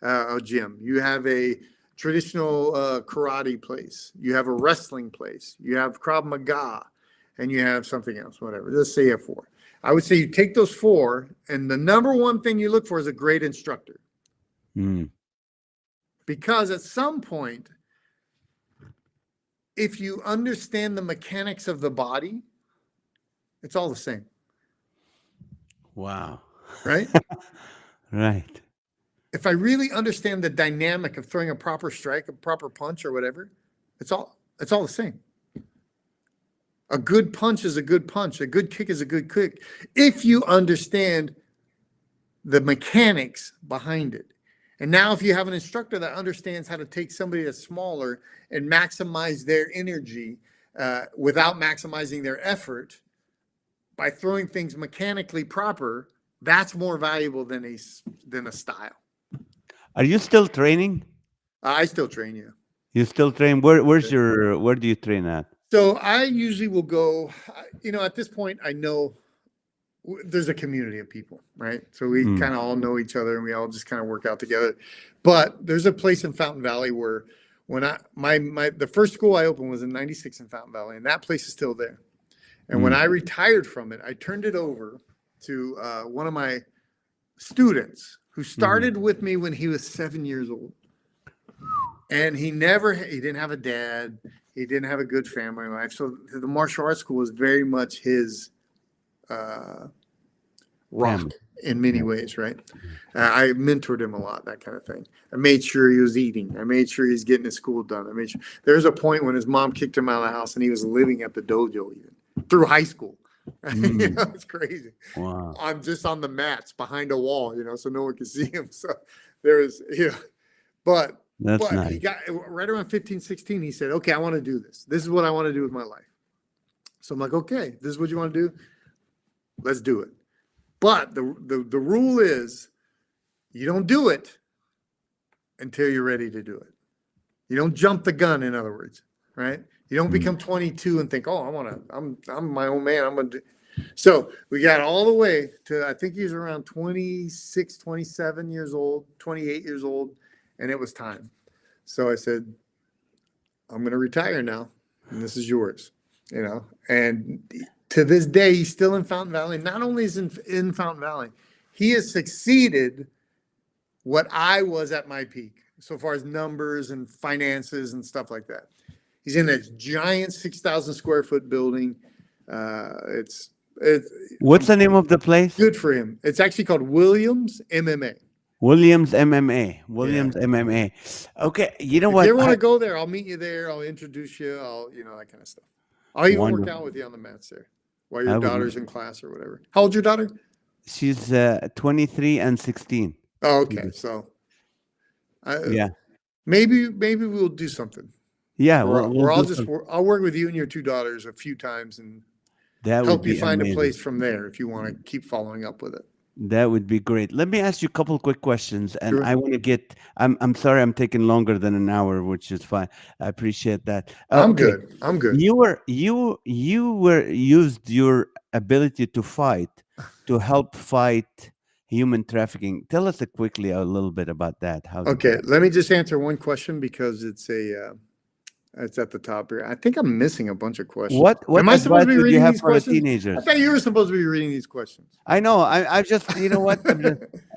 S3: a gym. You have a traditional karate place. You have a wrestling place. You have Krav Maga, and you have something else, whatever. Let's say you have 4. I would say you take those 4, and the number one thing you look for is a great instructor.
S2: Mm.
S3: Because at some point, if you understand the mechanics of the body, it's all the same.
S2: Wow.
S3: Right?
S2: Right.
S3: If I really understand the dynamic of throwing a proper strike, a proper punch or whatever, it's all the same. A good punch is a good punch. A good kick is a good kick. If you understand the mechanics behind it. And now if you have an instructor that understands how to take somebody that's smaller and maximize their energy without maximizing their effort by throwing things mechanically proper, that's more valuable than a style.
S2: Are you still training?
S3: I still train you.
S2: You still train? Where do you train at?
S3: So I usually will go, at this point, I know there's a community of people, right? So we kind of all know each other and we all just kind of work out together. But there's a place in Fountain Valley where when the first school I opened was in 96 in Fountain Valley, and that place is still there. And when I retired from it, I turned it over to one of my students who started with me when he was 7 years old. And he didn't have a dad. He didn't have a good family life. So the martial arts school was very much his rock in many ways, right? I mentored him a lot, that kind of thing. I made sure he was eating. I made sure he's getting his school done. I made sure. There was a point when his mom kicked him out of the house and he was living at the dojo even through high school. It's crazy.
S2: Wow.
S3: I'm just on the mats behind a wall, so no one can see him. So there was, but
S2: nice.
S3: He got right around 15, 16. He said, okay, I want to do this. This is what I want to do with my life. So I'm like, okay, this is what you want to do. Let's do it. But the rule is you don't do it until you're ready to do it. You don't jump the gun, in other words, right? You don't become 22 and think, oh, I'm my own man. I'm going to do. So we got all the way to, I think he was around 26, 27 years old, 28 years old, and it was time. So I said, I'm going to retire now, and this is yours, and to this day, he's still in Fountain Valley. Not only is in Fountain Valley, he has succeeded what I was at my peak, so far as numbers and finances and stuff like that. He's in a giant 6,000 square foot building. It's
S2: What's the name of the place?
S3: good for him. It's actually called Williams MMA.
S2: Williams MMA. MMA. Okay, you know
S3: If
S2: what?
S3: you ever want to go there, I'll meet you there. I'll introduce you. I'll, that kind of stuff. I'll even work out with you on the mats there while your daughter's in class or whatever. How old's your daughter?
S2: She's 23 and 16.
S3: Oh, okay. So,
S2: yeah,
S3: maybe we'll do something.
S2: Yeah,
S3: or I'll work with you and your 2 daughters a few times and help you find a place from there if you want to keep following up with it.
S2: That would be great. Let me ask you a couple quick questions, and
S3: Sure.
S2: I want to get. I'm sorry, I'm taking longer than an hour, which is fine. I appreciate that.
S3: I'm
S2: Okay.
S3: good. I'm good.
S2: You used your ability to fight to help fight human trafficking. Tell us quickly a little bit about that.
S3: Okay, let me just answer one question because it's at the top here. I think I'm missing a bunch of questions.
S2: What
S3: Am I supposed to be
S2: advice would you
S3: reading
S2: have
S3: these
S2: for the
S3: questions?
S2: teenagers?
S3: I thought you were supposed to be reading these questions.
S2: I know. I just, you know what?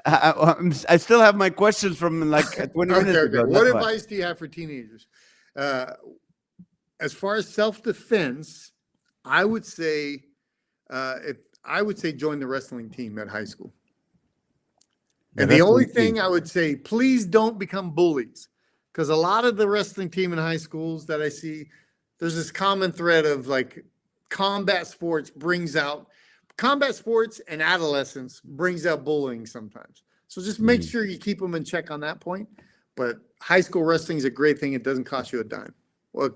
S2: I still have my questions from like 20 minutes ago.
S3: What advice do you have for teenagers? As far as self-defense, I would say join the wrestling team at high school. And the only thing I would say, please don't become bullies. Because a lot of the wrestling team in high schools that I see, there's this common thread of like combat sports and adolescence brings out bullying sometimes. So just make sure you keep them in check on that point. But high school wrestling is a great thing. It doesn't cost you a dime. Well,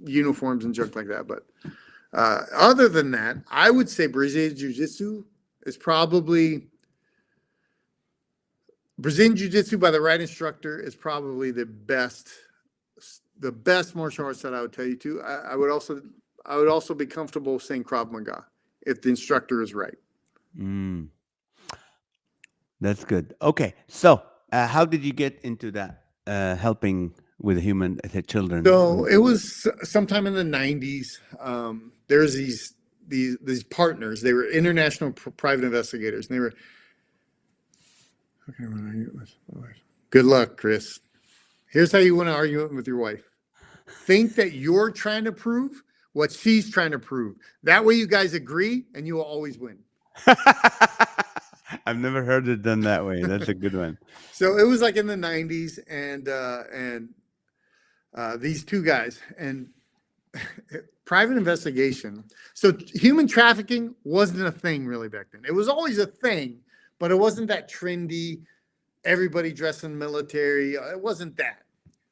S3: uniforms and junk like that. But other than that, I would say Brazilian Jiu-Jitsu is probably... Brazilian Jiu-Jitsu by the right instructor is probably the best martial arts that I would tell you to. I would also be comfortable saying Krav Maga if the instructor is right.
S2: That's good. Okay, so how did you get into that helping with children?
S3: So it was sometime in the 90s. There's these partners. They were international private investigators, and they were. Okay, good luck, Chris. Here's how you want to argue with your wife. Think that you're trying to prove what she's trying to prove. That way you guys agree and you will always win.
S2: I've never heard it done that way. That's a good one.
S3: So it was like in the 90s, and these two guys and private investigation. So human trafficking wasn't a thing really back then. It was always a thing, but it wasn't that trendy, everybody dressed in military. It wasn't that.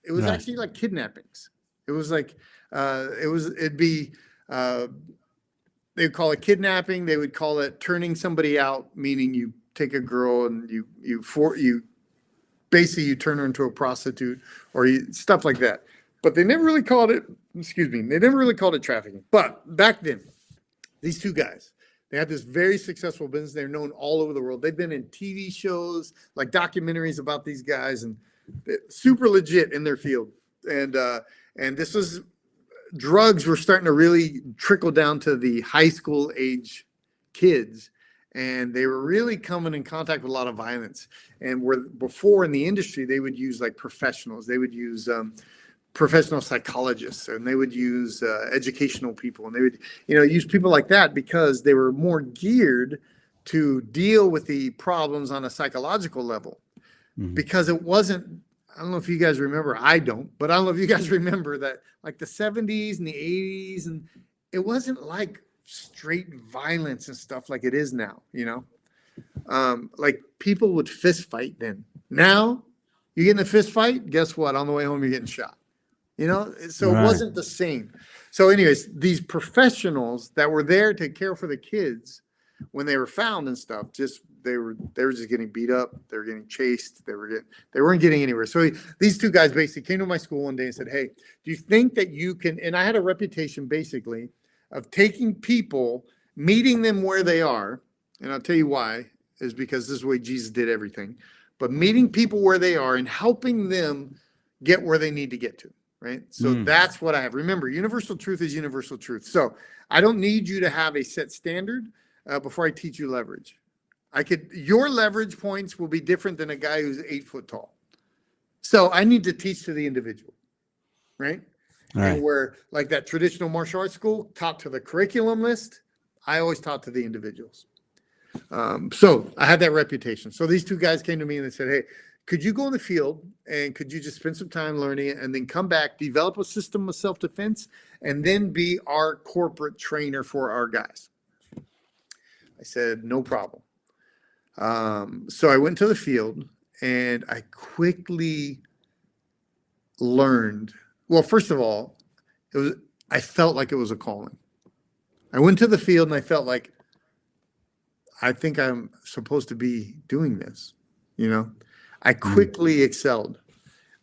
S3: It was actually like kidnappings. It was like, it'd be, they would call it kidnapping. They would call it turning somebody out, meaning you take a girl and you basically you turn her into a prostitute or stuff like that. But they never really called it, they never really called it trafficking. But back then, these two guys, they had this very successful business. They're known all over the world. They've been in TV shows, like documentaries about these guys, and super legit in their field. And this was, drugs were starting to really trickle down to the high school age kids. And they were really coming in contact with a lot of violence. And where before in the industry, they would use like professionals. They would use professional psychologists, and they would use educational people, and they would, use people like that because they were more geared to deal with the problems on a psychological level. Mm-hmm. Because it wasn't, I don't know if you guys remember, I don't, but I don't know if you guys remember that like the 70s and the 80s, and it wasn't like straight violence and stuff like it is now, like people would fist fight then. Now you get in a fist fight, guess what? On the way home, you're getting shot. So It wasn't the same. So anyways, these professionals that were there to care for the kids when they were found and stuff, they were just getting beat up. They were getting chased. They weren't getting anywhere. So these two guys basically came to my school one day and said, "Hey, do you think that you can?" And I had a reputation basically of taking people, meeting them where they are. And I'll tell you why, is because this is the way Jesus did everything. But meeting people where they are and helping them get where they need to get to. Right. So that's what I have. Remember, universal truth is universal truth. So I don't need you to have a set standard before I teach you leverage. Your leverage points will be different than a guy who's 8 foot tall. So I need to teach to the individual. Right. And where like that traditional martial arts school taught to the curriculum list, I always taught to the individuals. So I had that reputation. So these two guys came to me and they said, "Hey, could you go in the field and could you just spend some time learning it and then come back, develop a system of self-defense, and then be our corporate trainer for our guys?" I said, "No problem." So I went to the field and I quickly learned. Well, first of all, I felt like it was a calling. I went to the field and I felt like, I think I'm supposed to be doing this, I quickly excelled.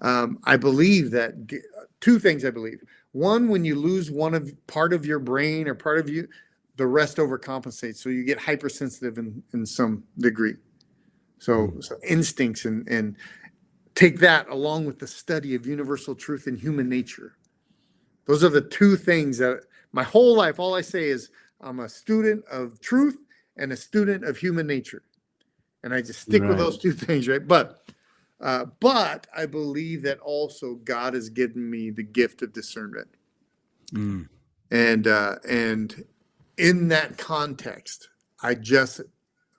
S3: I believe that two things I believe. One, when you lose part of your brain or part of you, the rest overcompensates. So you get hypersensitive in some degree. So instincts and take that along with the study of universal truth and human nature. Those are the two things that my whole life, all I say is I'm a student of truth and a student of human nature. And I just stick with those two things, right? But I believe that also God has given me the gift of discernment. And in that context, I just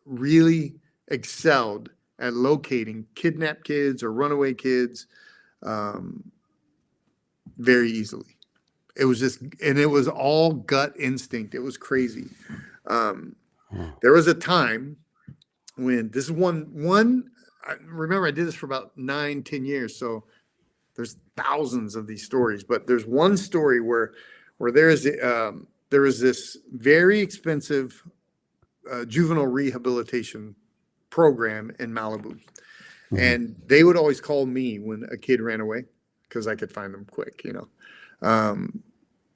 S3: really excelled at locating kidnapped kids or runaway kids very easily. It was all gut instinct. It was crazy. There was a time when this is one. Remember, I did this for about 9-10 years. So there's thousands of these stories, but there's one story where there was this very expensive juvenile rehabilitation program in Malibu. And they would always call me when a kid ran away because I could find them quick,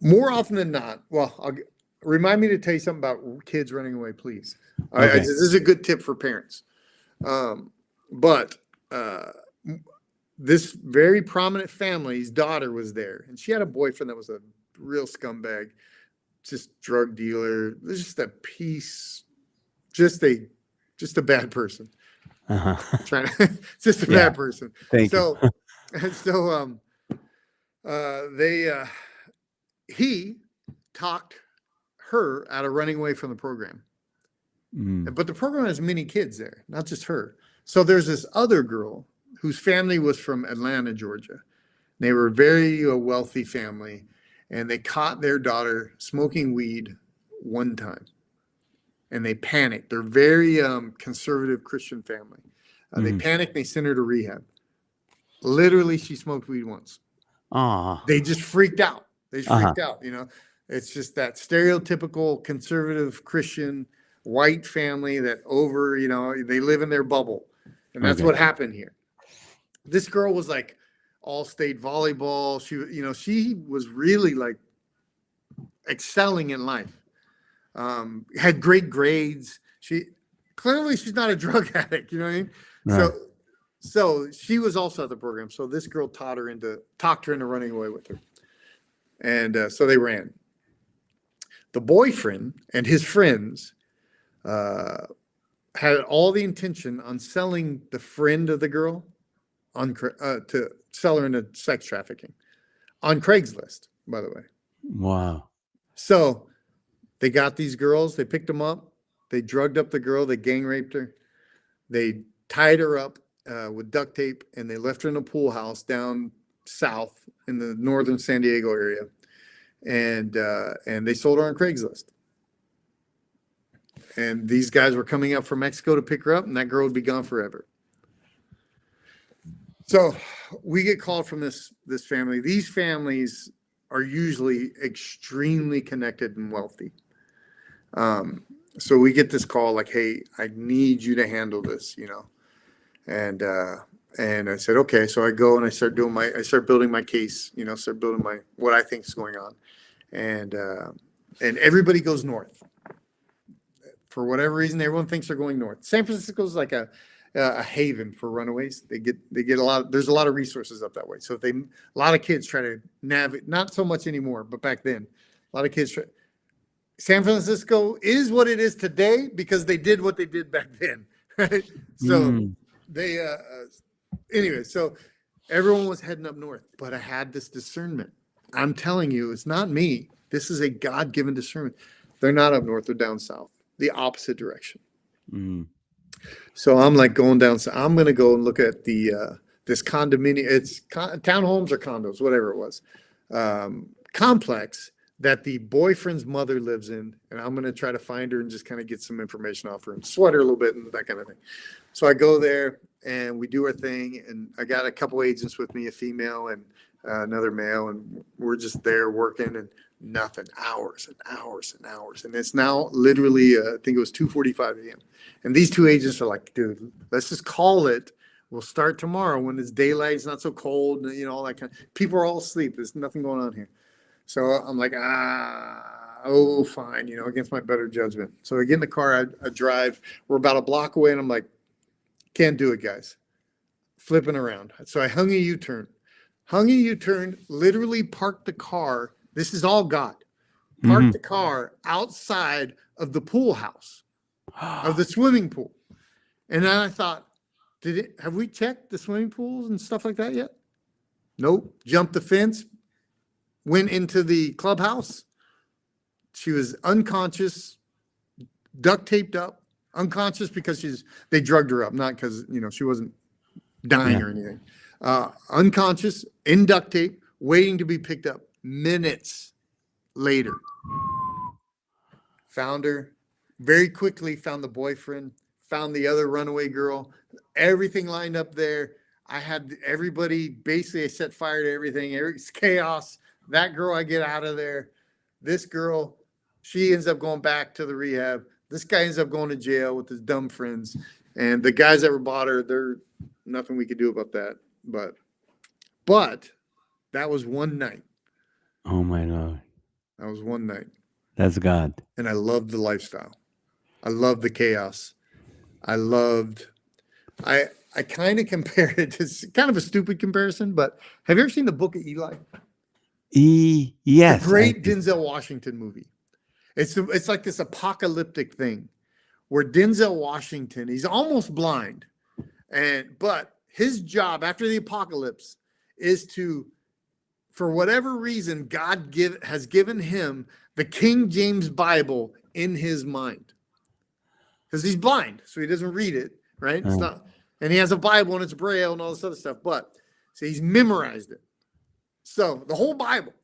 S3: more often than not. Well, remind me to tell you something about kids running away, please. Okay. This is a good tip for parents. But this very prominent family's daughter was there, and she had a boyfriend that was a real scumbag. just drug dealer. Just a piece, just a bad person. Trying to, just a bad person.
S2: Thank
S3: So,
S2: you.
S3: so he talked her out of running away from the program. But the program has many kids there, not just her. So there's this other girl whose family was from Atlanta, Georgia. They were a very wealthy family, and they caught their daughter smoking weed one time, and they panicked. They're very conservative Christian family. They panicked. They sent her to rehab. Literally, she smoked weed once. They just freaked out. They just freaked out. It's just that stereotypical conservative Christian white family that they live in their bubble. And that's what happened here. This girl was like all-state volleyball. She was really like excelling in life. Had great grades. She's not a drug addict, you know what I mean? Right. So she was also at the program. So this girl talked her into running away with her. And so they ran. The boyfriend and his friends had all the intention on selling the friend of the girl to sell her into sex trafficking on Craigslist, by the way.
S2: Wow.
S3: So they got these girls, they picked them up, they drugged up the girl, they gang raped her, they tied her up with duct tape, and they left her in a pool house down south in the northern San Diego area. And they sold her on Craigslist. And these guys were coming up from Mexico to pick her up, and that girl would be gone forever. So we get called from this family. These families are usually extremely connected and wealthy. So we get this call like, hey, I need you to handle this, And I said, okay. So I go and I start building my case, start building what I think is going on. And everybody goes north. For whatever reason, everyone thinks they're going north. San Francisco is like a haven for runaways. They get there's a lot of resources up that way. So a lot of kids try to navigate, not so much anymore, but back then, a lot of kids San Francisco is what it is today because they did what they did back then. Right? So anyway, so everyone was heading up north, but I had this discernment. I'm telling you, it's not me. This is a God-given discernment. They're not up north, they're down south, the opposite direction. So I'm like going down. So I'm going to go and look at this condominium. It's townhomes or condos, whatever it was, complex that the boyfriend's mother lives in. And I'm going to try to find her and just kind of get some information off her and sweat her a little bit and that kind of thing. So I go there and we do our thing. And I got a couple agents with me, a female and another male. And we're just there working and nothing, hours and hours and hours. And it's now literally, I think it was 2:45 a.m. And these two agents are like, dude, let's just call it. We'll start tomorrow when it's daylight. It's not so cold. All that kind of, people are all asleep. There's nothing going on here. So I'm like, fine, against my better judgment. So I get in the car, I drive. We're about a block away, and I'm like, can't do it, guys. Flipping around. So I hung a U-turn, literally parked the car. This is all God. Parked the car outside of the pool house, of the swimming pool. And then I thought, have we checked the swimming pools and stuff like that yet? Nope. Jumped the fence, went into the clubhouse. She was unconscious, duct taped up, unconscious because they drugged her up, not because, she wasn't dying or anything. Unconscious, in duct tape, waiting to be picked up. Minutes later, found her very quickly, found the boyfriend, found the other runaway girl, everything lined up there. I had everybody, basically I set fire to everything. It's chaos. That girl, I get out of there. This girl, she ends up going back to the rehab. This guy ends up going to jail with his dumb friends. And the guys that were bought her, there's nothing we could do about that. But that was one night.
S2: Oh my Lord.
S3: That was one night.
S2: That's God.
S3: And I loved the lifestyle. I loved the chaos. I kind of compare it to kind of a stupid comparison, but have you ever seen the Book of Eli?
S2: Yes.
S3: The great Denzel Washington movie. It's like this apocalyptic thing where Denzel Washington, he's almost blind, but his job after the apocalypse is to, for whatever reason, God has given him the King James Bible in his mind, because he's blind, so he doesn't read it, right? It's not, and he has a Bible and it's Braille and all this other stuff, but so he's memorized it. So the whole Bible,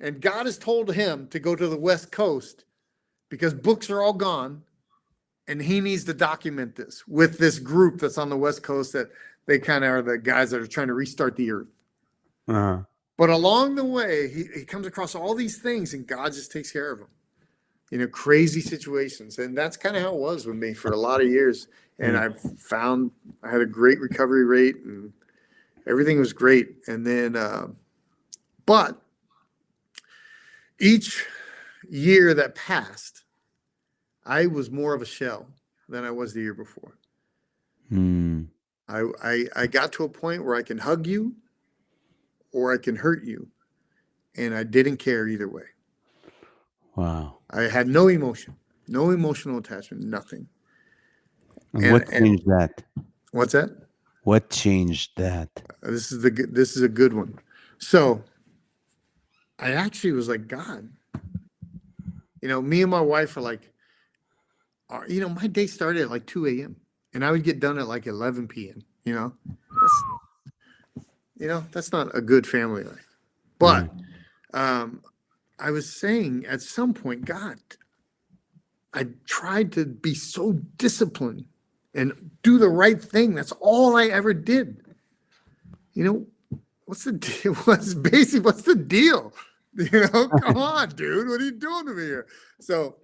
S3: and God has told him to go to the West Coast because books are all gone, and he needs to document this with this group that's on the West Coast that they kind of are the guys that are trying to restart the earth.
S2: Uh-huh.
S3: But along the way, he comes across all these things, and God just takes care of him. You know, crazy situations. And that's kind of how it was with me for a lot of years. And I found I had a great recovery rate, and everything was great. And then, but each year that passed, I was more of a shell than I was the year before. I got to a point where I can hug you or I can hurt you, and I didn't care either way.
S2: Wow.
S3: I had no emotion, no emotional attachment, nothing.
S2: And what changed that?
S3: What's that?
S2: What changed that?
S3: This is a good one. So I actually was like, God, you know, me and my wife are like, you know, my day started at like 2 a.m. and I would get done at like 11 p.m. That's not a good family life. But I was saying at some point, God, I tried to be so disciplined and do the right thing. That's all I ever did. You know, what's the deal? What's the deal? You know, come on, dude. What are you doing to me here? So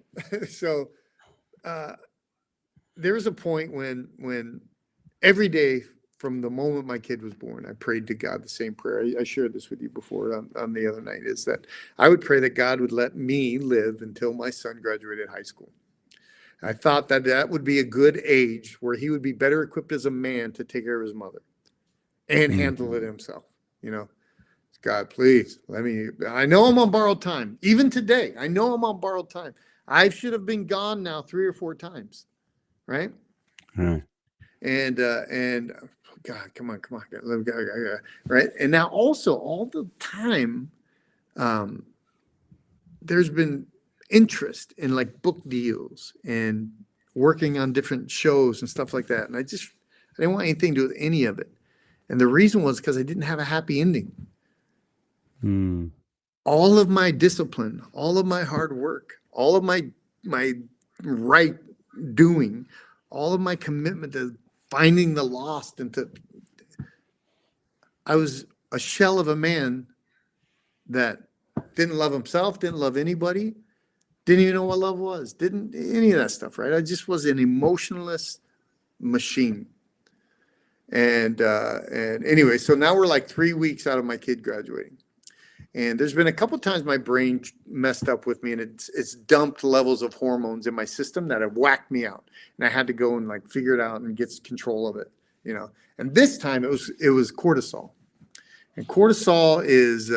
S3: there was a point when every day from the moment my kid was born, I prayed to God the same prayer. I shared this with you before on the other night, is that I would pray that God would let me live until my son graduated high school. I thought that would be a good age where he would be better equipped as a man to take care of his mother and handle it himself. You know, God, please let me. I know I'm on borrowed time. Even today, I know I'm on borrowed time. I should have been gone now 3 or 4 times, right?
S2: Right.
S3: And God, come on, right? And now also all the time, there's been interest in like book deals and working on different shows and stuff like that. And I didn't want anything to do with any of it. And the reason was because I didn't have a happy ending. All of my discipline, all of my hard work, all of my right doing, all of my commitment to finding the lost, I was a shell of a man that didn't love himself, didn't love anybody, didn't even know what love was, didn't any of that stuff, right? I just was an emotionless machine. And anyway, so now we're like 3 weeks out of my kid graduating. And there's been a couple of times my brain messed up with me, and it's dumped levels of hormones in my system that have whacked me out. And I had to go and like figure it out and get control of it, you know. And this time it was cortisol. And cortisol is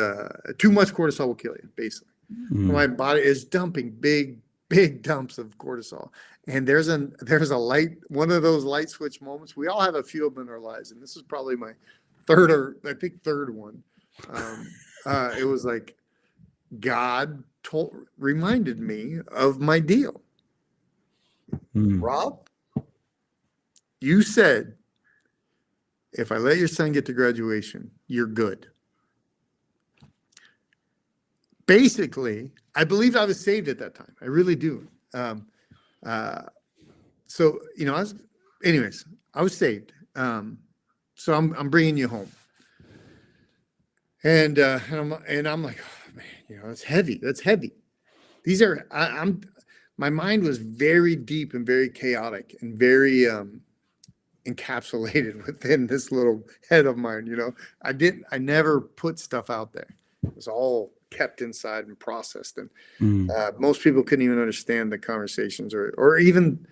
S3: too much cortisol will kill you, basically. My body is dumping big dumps of cortisol. And there's a light, one of those light switch moments. We all have a few of them in our lives, and this is probably my third one. It was like God reminded me of my deal. Rob, you said if I let your son get to graduation, you're good. Basically, I believed I was saved at that time. I really do. So, you know, I was saved. So I'm bringing you home. And I'm like, oh, man, you know, that's heavy. That's heavy. These are, my mind was very deep and very chaotic and very encapsulated within this little head of mine. You know, I never put stuff out there. It was all kept inside and processed. And most people couldn't even understand the conversations or even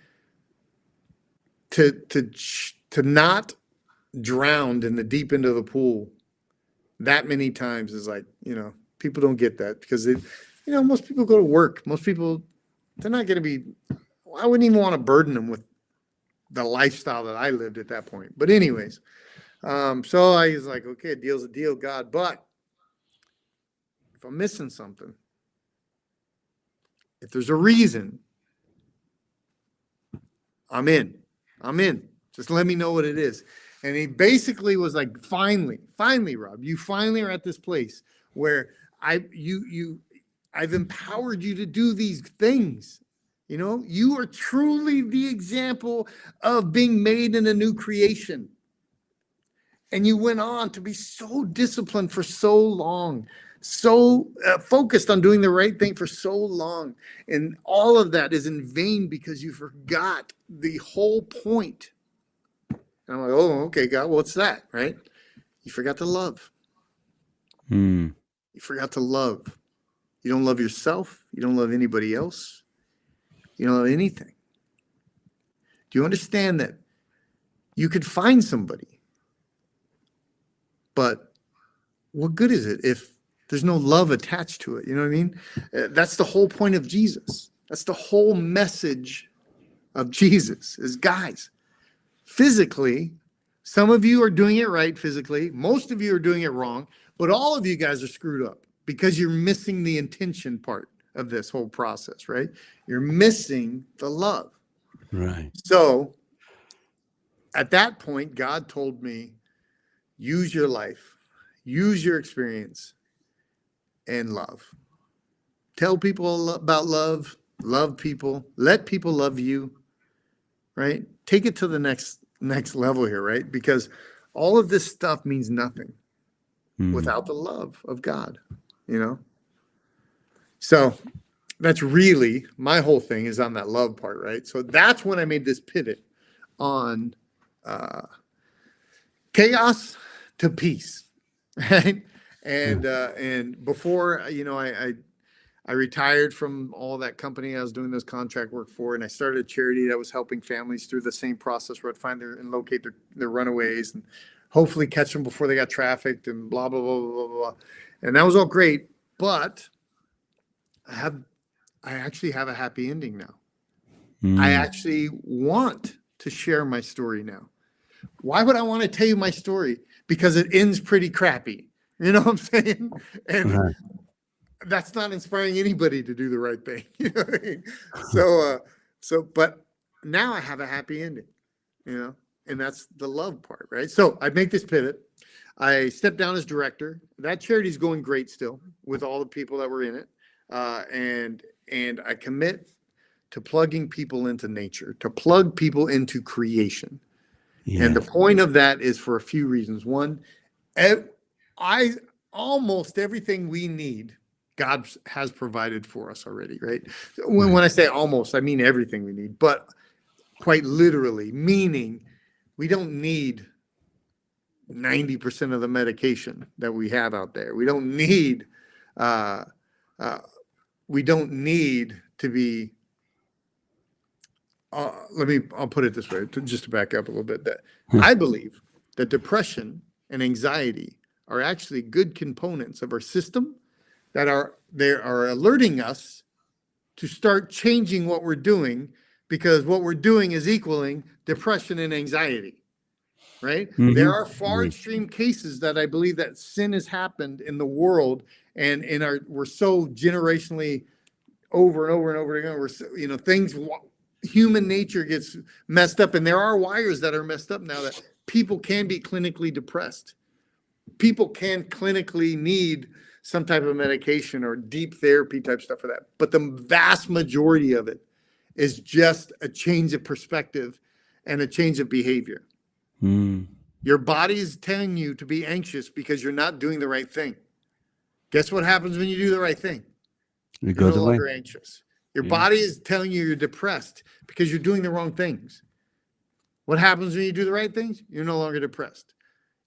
S3: to not drown in the deep end of the pool that many times is like, you know, people don't get that because most people go to work. Most people they're not going to be, I wouldn't even want to burden them with the lifestyle that I lived at that point. But anyways, so I was like, okay, a deal's a deal, God. But if I'm missing something, if there's a reason, I'm in. Just let me know what it is. And he basically was like, finally, Rob, you finally are at this place where I've empowered you to do these things. You know, you are truly the example of being made in a new creation. And you went on to be so disciplined for so long, so focused on doing the right thing for so long. And all of that is in vain because you forgot the whole point. And I'm like, oh, okay, God, what's that, right? You forgot to love. You forgot to love. You don't love yourself. You don't love anybody else. You don't love anything. Do you understand that you could find somebody, but what good is it if there's no love attached to it? You know what I mean? That's the whole point of Jesus. That's the whole message of Jesus is, guys, physically, some of you are doing it right physically. Most of you are doing it wrong, but all of you guys are screwed up because you're missing the intention part of this whole process, right? You're missing the love.
S2: Right.
S3: So at that point, God told me, use your life, use your experience, and love. Tell people about love, love people, let people love you, right? Take it to the next level here, right? Because all of this stuff means nothing without the love of God, you know? So that's really my whole thing is on that love part, right? So that's when I made this pivot on chaos to peace, right? And before, you know, I retired from all that company I was doing this contract work for, and I started a charity that was helping families through the same process where I'd find and locate their runaways and hopefully catch them before they got trafficked and blah, blah, blah, blah, blah. And that was all great, but I actually have a happy ending now. I actually want to share my story now. Why would I want to tell you my story? Because it ends pretty crappy. You know what I'm saying? And that's not inspiring anybody to do the right thing. You know what I mean? But now I have a happy ending, you know, and that's the love part, right? So I make this pivot. I step down as director. That charity is going great still with all the people that were in it. And I commit to plugging people into nature, to plug people into creation. Yes. And the point of that is for a few reasons. One, almost everything we need, God has provided for us already, right? When I say almost, I mean everything we need, but quite literally, meaning we don't need 90% of the medication that we have out there. We don't need to be, I'll put it this way, just to back up a little bit, that I believe that depression and anxiety are actually good components of our system that are alerting us to start changing what we're doing, because what we're doing is equaling depression and anxiety, right? Mm-hmm. There are far extreme cases that I believe that sin has happened in the world, and we're so generationally over and over and over again. We're so, you know, human nature gets messed up, and there are wires that are messed up now that people can be clinically depressed. People can clinically need some type of medication or deep therapy type stuff for that. But the vast majority of it is just a change of perspective and a change of behavior. Your body is telling you to be anxious because you're not doing the right thing. Guess what happens when you do the right thing? You're no longer anxious. Your body is telling you you're depressed because you're doing the wrong things. What happens when you do the right things? You're no longer depressed.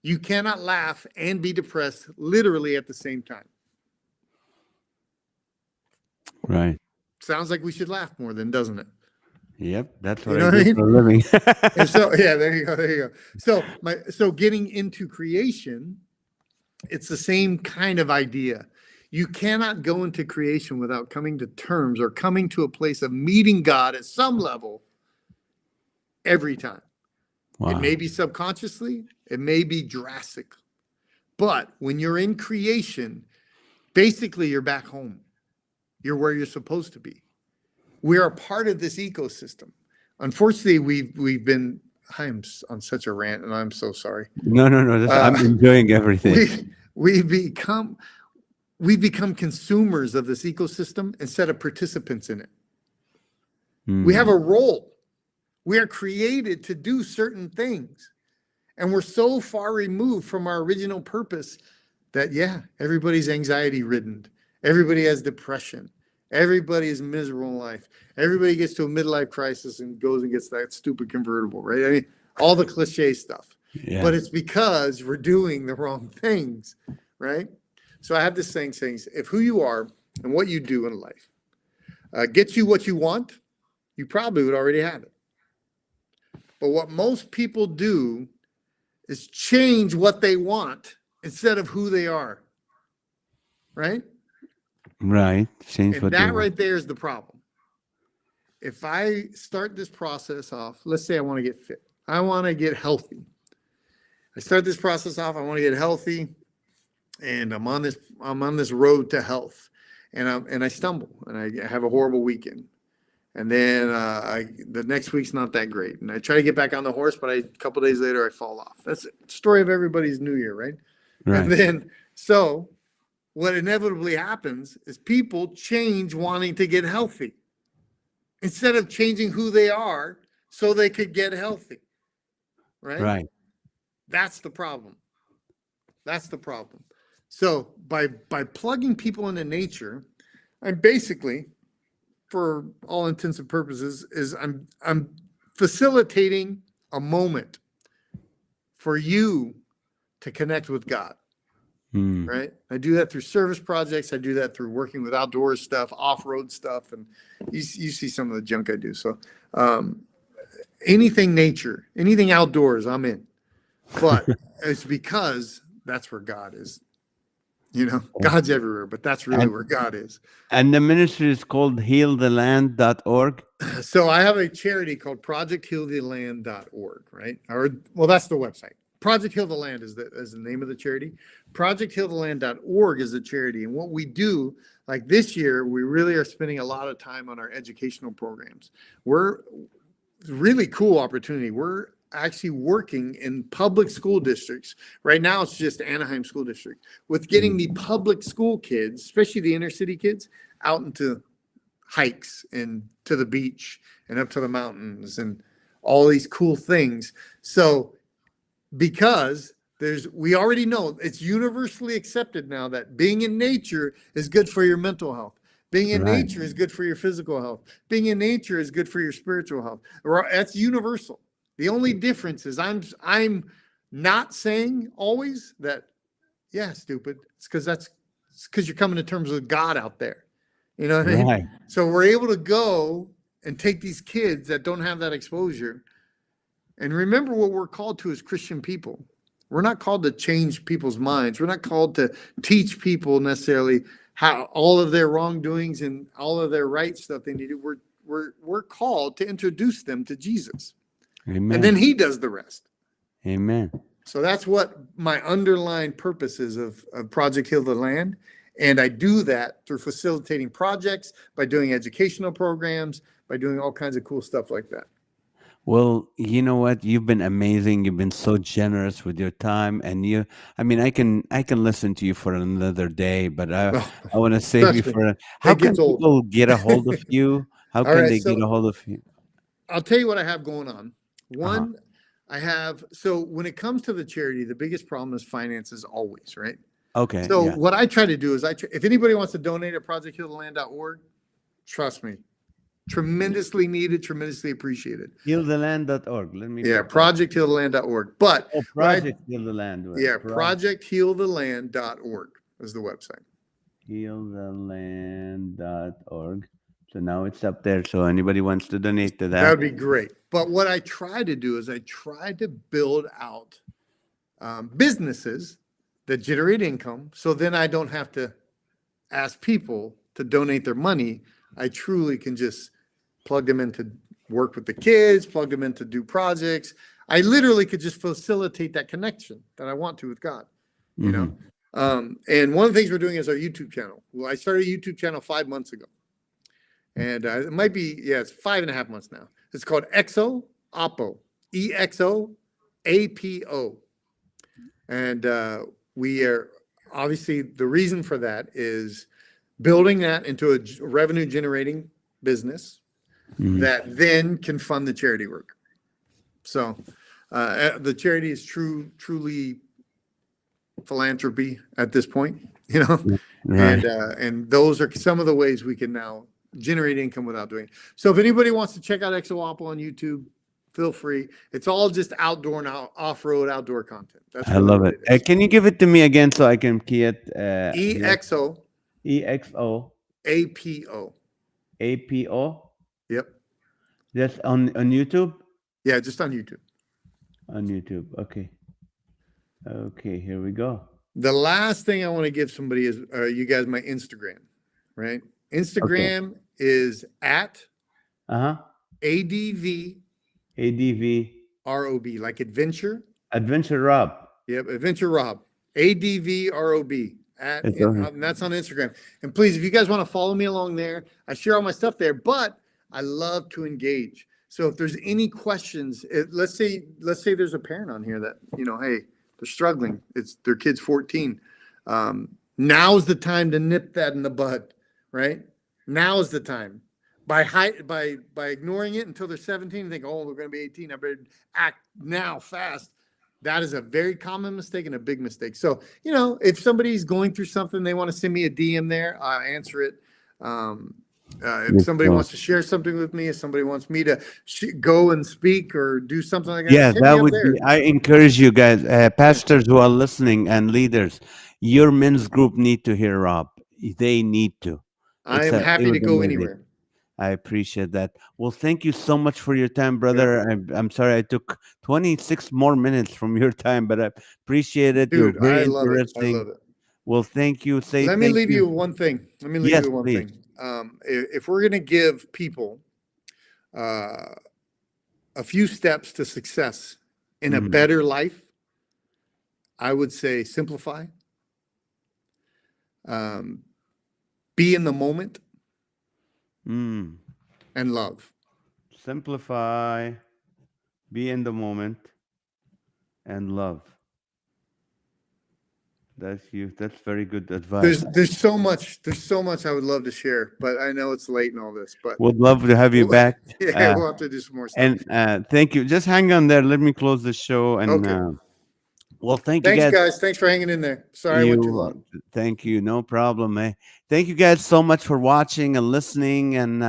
S3: You cannot laugh and be depressed literally at the same time.
S2: Right.
S3: Sounds like we should laugh more then, doesn't it?
S2: Yep, that's what I do for a living.
S3: And so, yeah, there you go. So getting into creation, it's the same kind of idea. You cannot go into creation without coming to terms or coming to a place of meeting God at some level every time.
S2: Wow.
S3: It may be subconsciously, it may be drastic. But when you're in creation, basically you're back home. You're where you're supposed to be. We are part of this ecosystem. Unfortunately, we've been, I am on such a rant and I'm so sorry.
S2: No. I'm enjoying everything.
S3: We've become consumers of this ecosystem instead of participants in it. We have a role. We are created to do certain things. And we're so far removed from our original purpose that, everybody's anxiety ridden. Everybody has depression. Everybody is miserable in life. Everybody gets to a midlife crisis and goes and gets that stupid convertible, right? I mean, all the cliche stuff. Yeah. But it's because we're doing the wrong things, right? So I have this saying, if who you are and what you do in life gets you what you want, you probably would already have it. But what most people do is change what they want instead of who they are. Right?
S2: Right. Change
S3: and
S2: what
S3: that right there is the problem. If I start this process off, let's say I want to get fit. I want to get healthy. I start this process off, I want to get healthy, and I'm on this road to health. And I stumble and I have a horrible weekend. And then the next week's not that great. And I try to get back on the horse, but a couple days later I fall off. That's the story of everybody's new year, right? And then, so what inevitably happens is people change wanting to get healthy instead of changing who they are so they could get healthy, right?
S2: Right.
S3: That's the problem. So by plugging people into nature, I'm basically, for all intents and purposes, is I'm facilitating a moment for you to connect with God. Right? I do that through service projects. I do that through working with outdoors stuff, off-road stuff, and you see some of the junk I do. So anything nature, anything outdoors, I'm in. But it's because that's where God is. God's everywhere, but that's really where God is.
S2: And the ministry is called healtheland.org.
S3: So I have a charity called projecthealtheland.org, right? That's the website. Project Heal the Land is the name of the charity. Projecthealtheland.org is the charity. And what we do, like this year, we really are spending a lot of time on our educational programs. Really cool opportunity. We're actually working in public school districts. Right now, it's just Anaheim School District, with getting the public school kids, especially the inner city kids, out into hikes and to the beach and up to the mountains and all these cool things. So because we already know it's universally accepted now that being in nature is good for your mental health. Being in nature is good for your physical health. Being in nature is good for your spiritual health. That's universal. The only difference is I'm not saying always that, stupid. It's because you're coming to terms with God out there. You know what I mean? Right. So we're able to go and take these kids that don't have that exposure. And remember what we're called to as Christian people. We're not called to change people's minds. We're not called to teach people necessarily how all of their wrongdoings and all of their right stuff they need to do. We're called to introduce them to Jesus. Amen. And then he does the rest.
S2: Amen.
S3: So that's what my underlying purpose is of Project Heal the Land. And I do that through facilitating projects, by doing educational programs, by doing all kinds of cool stuff like that.
S2: Well, you know what? You've been amazing. You've been so generous with your time, and I can listen to you for another day, but I want to save you for. How can people get a hold of you? How can they get a hold of you?
S3: I'll tell you what I have going on. One, so when it comes to the charity, the biggest problem is finances always, right?
S2: Okay.
S3: So what I try to do is if anybody wants to donate at projecthealtheland.org, trust me, tremendously needed, tremendously appreciated.
S2: Healtheland.org. Let me.
S3: Yeah, projecthealtheland.org. But
S2: Project Heal the Land.
S3: Yeah, projecthealtheland.org is the website.
S2: Healtheland.org. So now it's up there. So anybody wants to donate to that,
S3: that would be great. But what I try to do is I try to build out businesses that generate income. So then I don't have to ask people to donate their money, I truly can just plug them into work with the kids, plug them in to do projects. I literally could just facilitate that connection that I want to with God, you know?
S2: Hmm.
S3: And one of the things we're doing is our YouTube channel. Well, I started a YouTube channel 5 months ago. And it might be, yeah, it's 5.5 months now. It's called EXO Oppo, EXO APO. And we are obviously the reason for that is building that into a revenue generating business
S2: Hmm.
S3: that then can fund the charity work. So the charity is truly philanthropy at this point, you know,
S2: Right.
S3: and those are some of the ways we can now generate income without doing it. So if anybody wants to check out ExoApple on YouTube, feel free. It's all just outdoor and off-road outdoor content. That's
S2: I
S3: really
S2: love
S3: what
S2: it.
S3: it is.
S2: Can you give it to me again so I can key it here?
S3: EXO
S2: EXO
S3: APO.
S2: APO.
S3: Yep.
S2: That's on YouTube.
S3: Yeah, just on YouTube.
S2: On YouTube. Okay. Okay. Here we go.
S3: The last thing I want to give somebody is you guys my Instagram, right?
S2: Okay.
S3: Instagram is at
S2: Uh huh.
S3: ADV
S2: ADV
S3: ROB, like adventure.
S2: Adventure Rob.
S3: Yep, Adventure Rob. ADVROB.
S2: It's okay.
S3: And that's on Instagram. And please, if you guys want to follow me along there, I share all my stuff there, but I love to engage. So if there's any questions, let's say there's a parent on here that, you know, hey, they're struggling. It's their kid's 14. Now's the time to nip that in the bud, right? Now's the time. By ignoring it until they're 17 and think, oh, they're going to be 18. I better act now fast. That is a very common mistake and a big mistake. So, you know, if somebody's going through something, they want to send me a DM there, I'll answer it. If somebody wants to share something with me, if somebody wants me to go and speak or do something like that,
S2: Yeah,
S3: hit
S2: that
S3: me up
S2: would
S3: there.
S2: be. I encourage you guys, pastors who are listening and leaders. Your men's group need to hear Rob. They need to.
S3: I am
S2: It
S3: happy
S2: was
S3: to go
S2: amazing.
S3: anywhere.
S2: I appreciate that. Well, thank you so much for your time, brother. I'm sorry I took 26 more minutes from your time, but I appreciate it. You're
S3: Dude,
S2: very
S3: I love it. I
S2: interesting.
S3: love it.
S2: Well, thank you. Say
S3: Let me
S2: thank
S3: leave
S2: you.
S3: you with one thing. Let me leave
S2: Yes,
S3: you with one
S2: please.
S3: thing. If we're going to give people uh, a few steps to success in a
S2: Mhm.
S3: better life, I would say simplify, um, be in the moment,
S2: Mm.
S3: and love.
S2: Simplify, be in the moment, and love. That's you. That's very good advice.
S3: There's so much I would love to share, but I know it's late and all this. But
S2: Would love to have you back.
S3: yeah,
S2: Uh,
S3: we'll have to do some more stuff.
S2: and thank you. Just hang on there. Let me close the show. And
S3: Okay.
S2: well, thank you
S3: Thanks,
S2: guys.
S3: guys. Thanks for hanging in there. Sorry I went too long.
S2: Thank you. No problem, eh? Thank you guys so much for watching and listening. And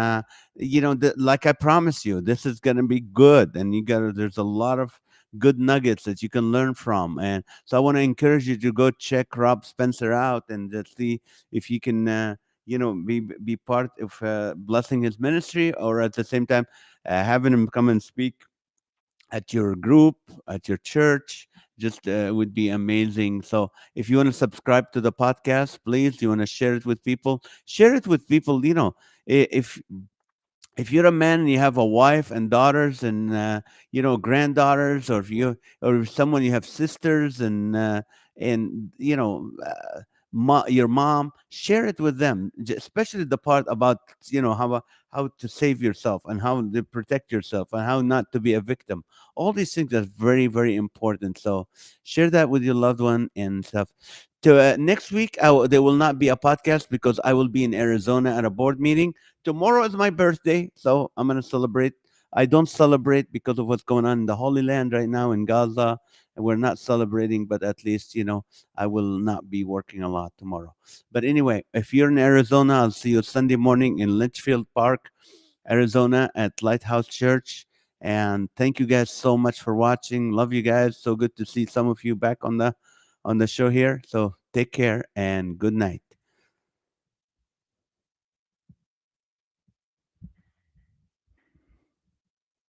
S2: like I promised you, this is gonna be good. And there's a lot of good nuggets that you can learn from. And so I want to encourage you to go check Rob Spencer out and just see if you can, be part of blessing his ministry, or at the same time having him come and speak at your group, at your church. Just would be amazing. So if you want to subscribe to the podcast, please, you want to share it with people, share it with people. If you're a man and you have a wife and daughters and granddaughters, or if someone, you have sisters and your mom, share it with them, especially the part about how to save yourself and how to protect yourself and how not to be a victim. All these things are very, very important. So share that with your loved one and stuff. To next week, there will not be a podcast because I will be in Arizona at a board meeting. Tomorrow is my birthday, so I'm going to celebrate. I don't celebrate because of what's going on in the Holy Land right now in Gaza, and we're not celebrating, but at least, I will not be working a lot tomorrow. But anyway, if you're in Arizona, I'll see you Sunday morning in Litchfield Park, Arizona at Lighthouse Church. And thank you guys so much for watching. Love you guys. So good to see some of you back on the show here. So take care and good night.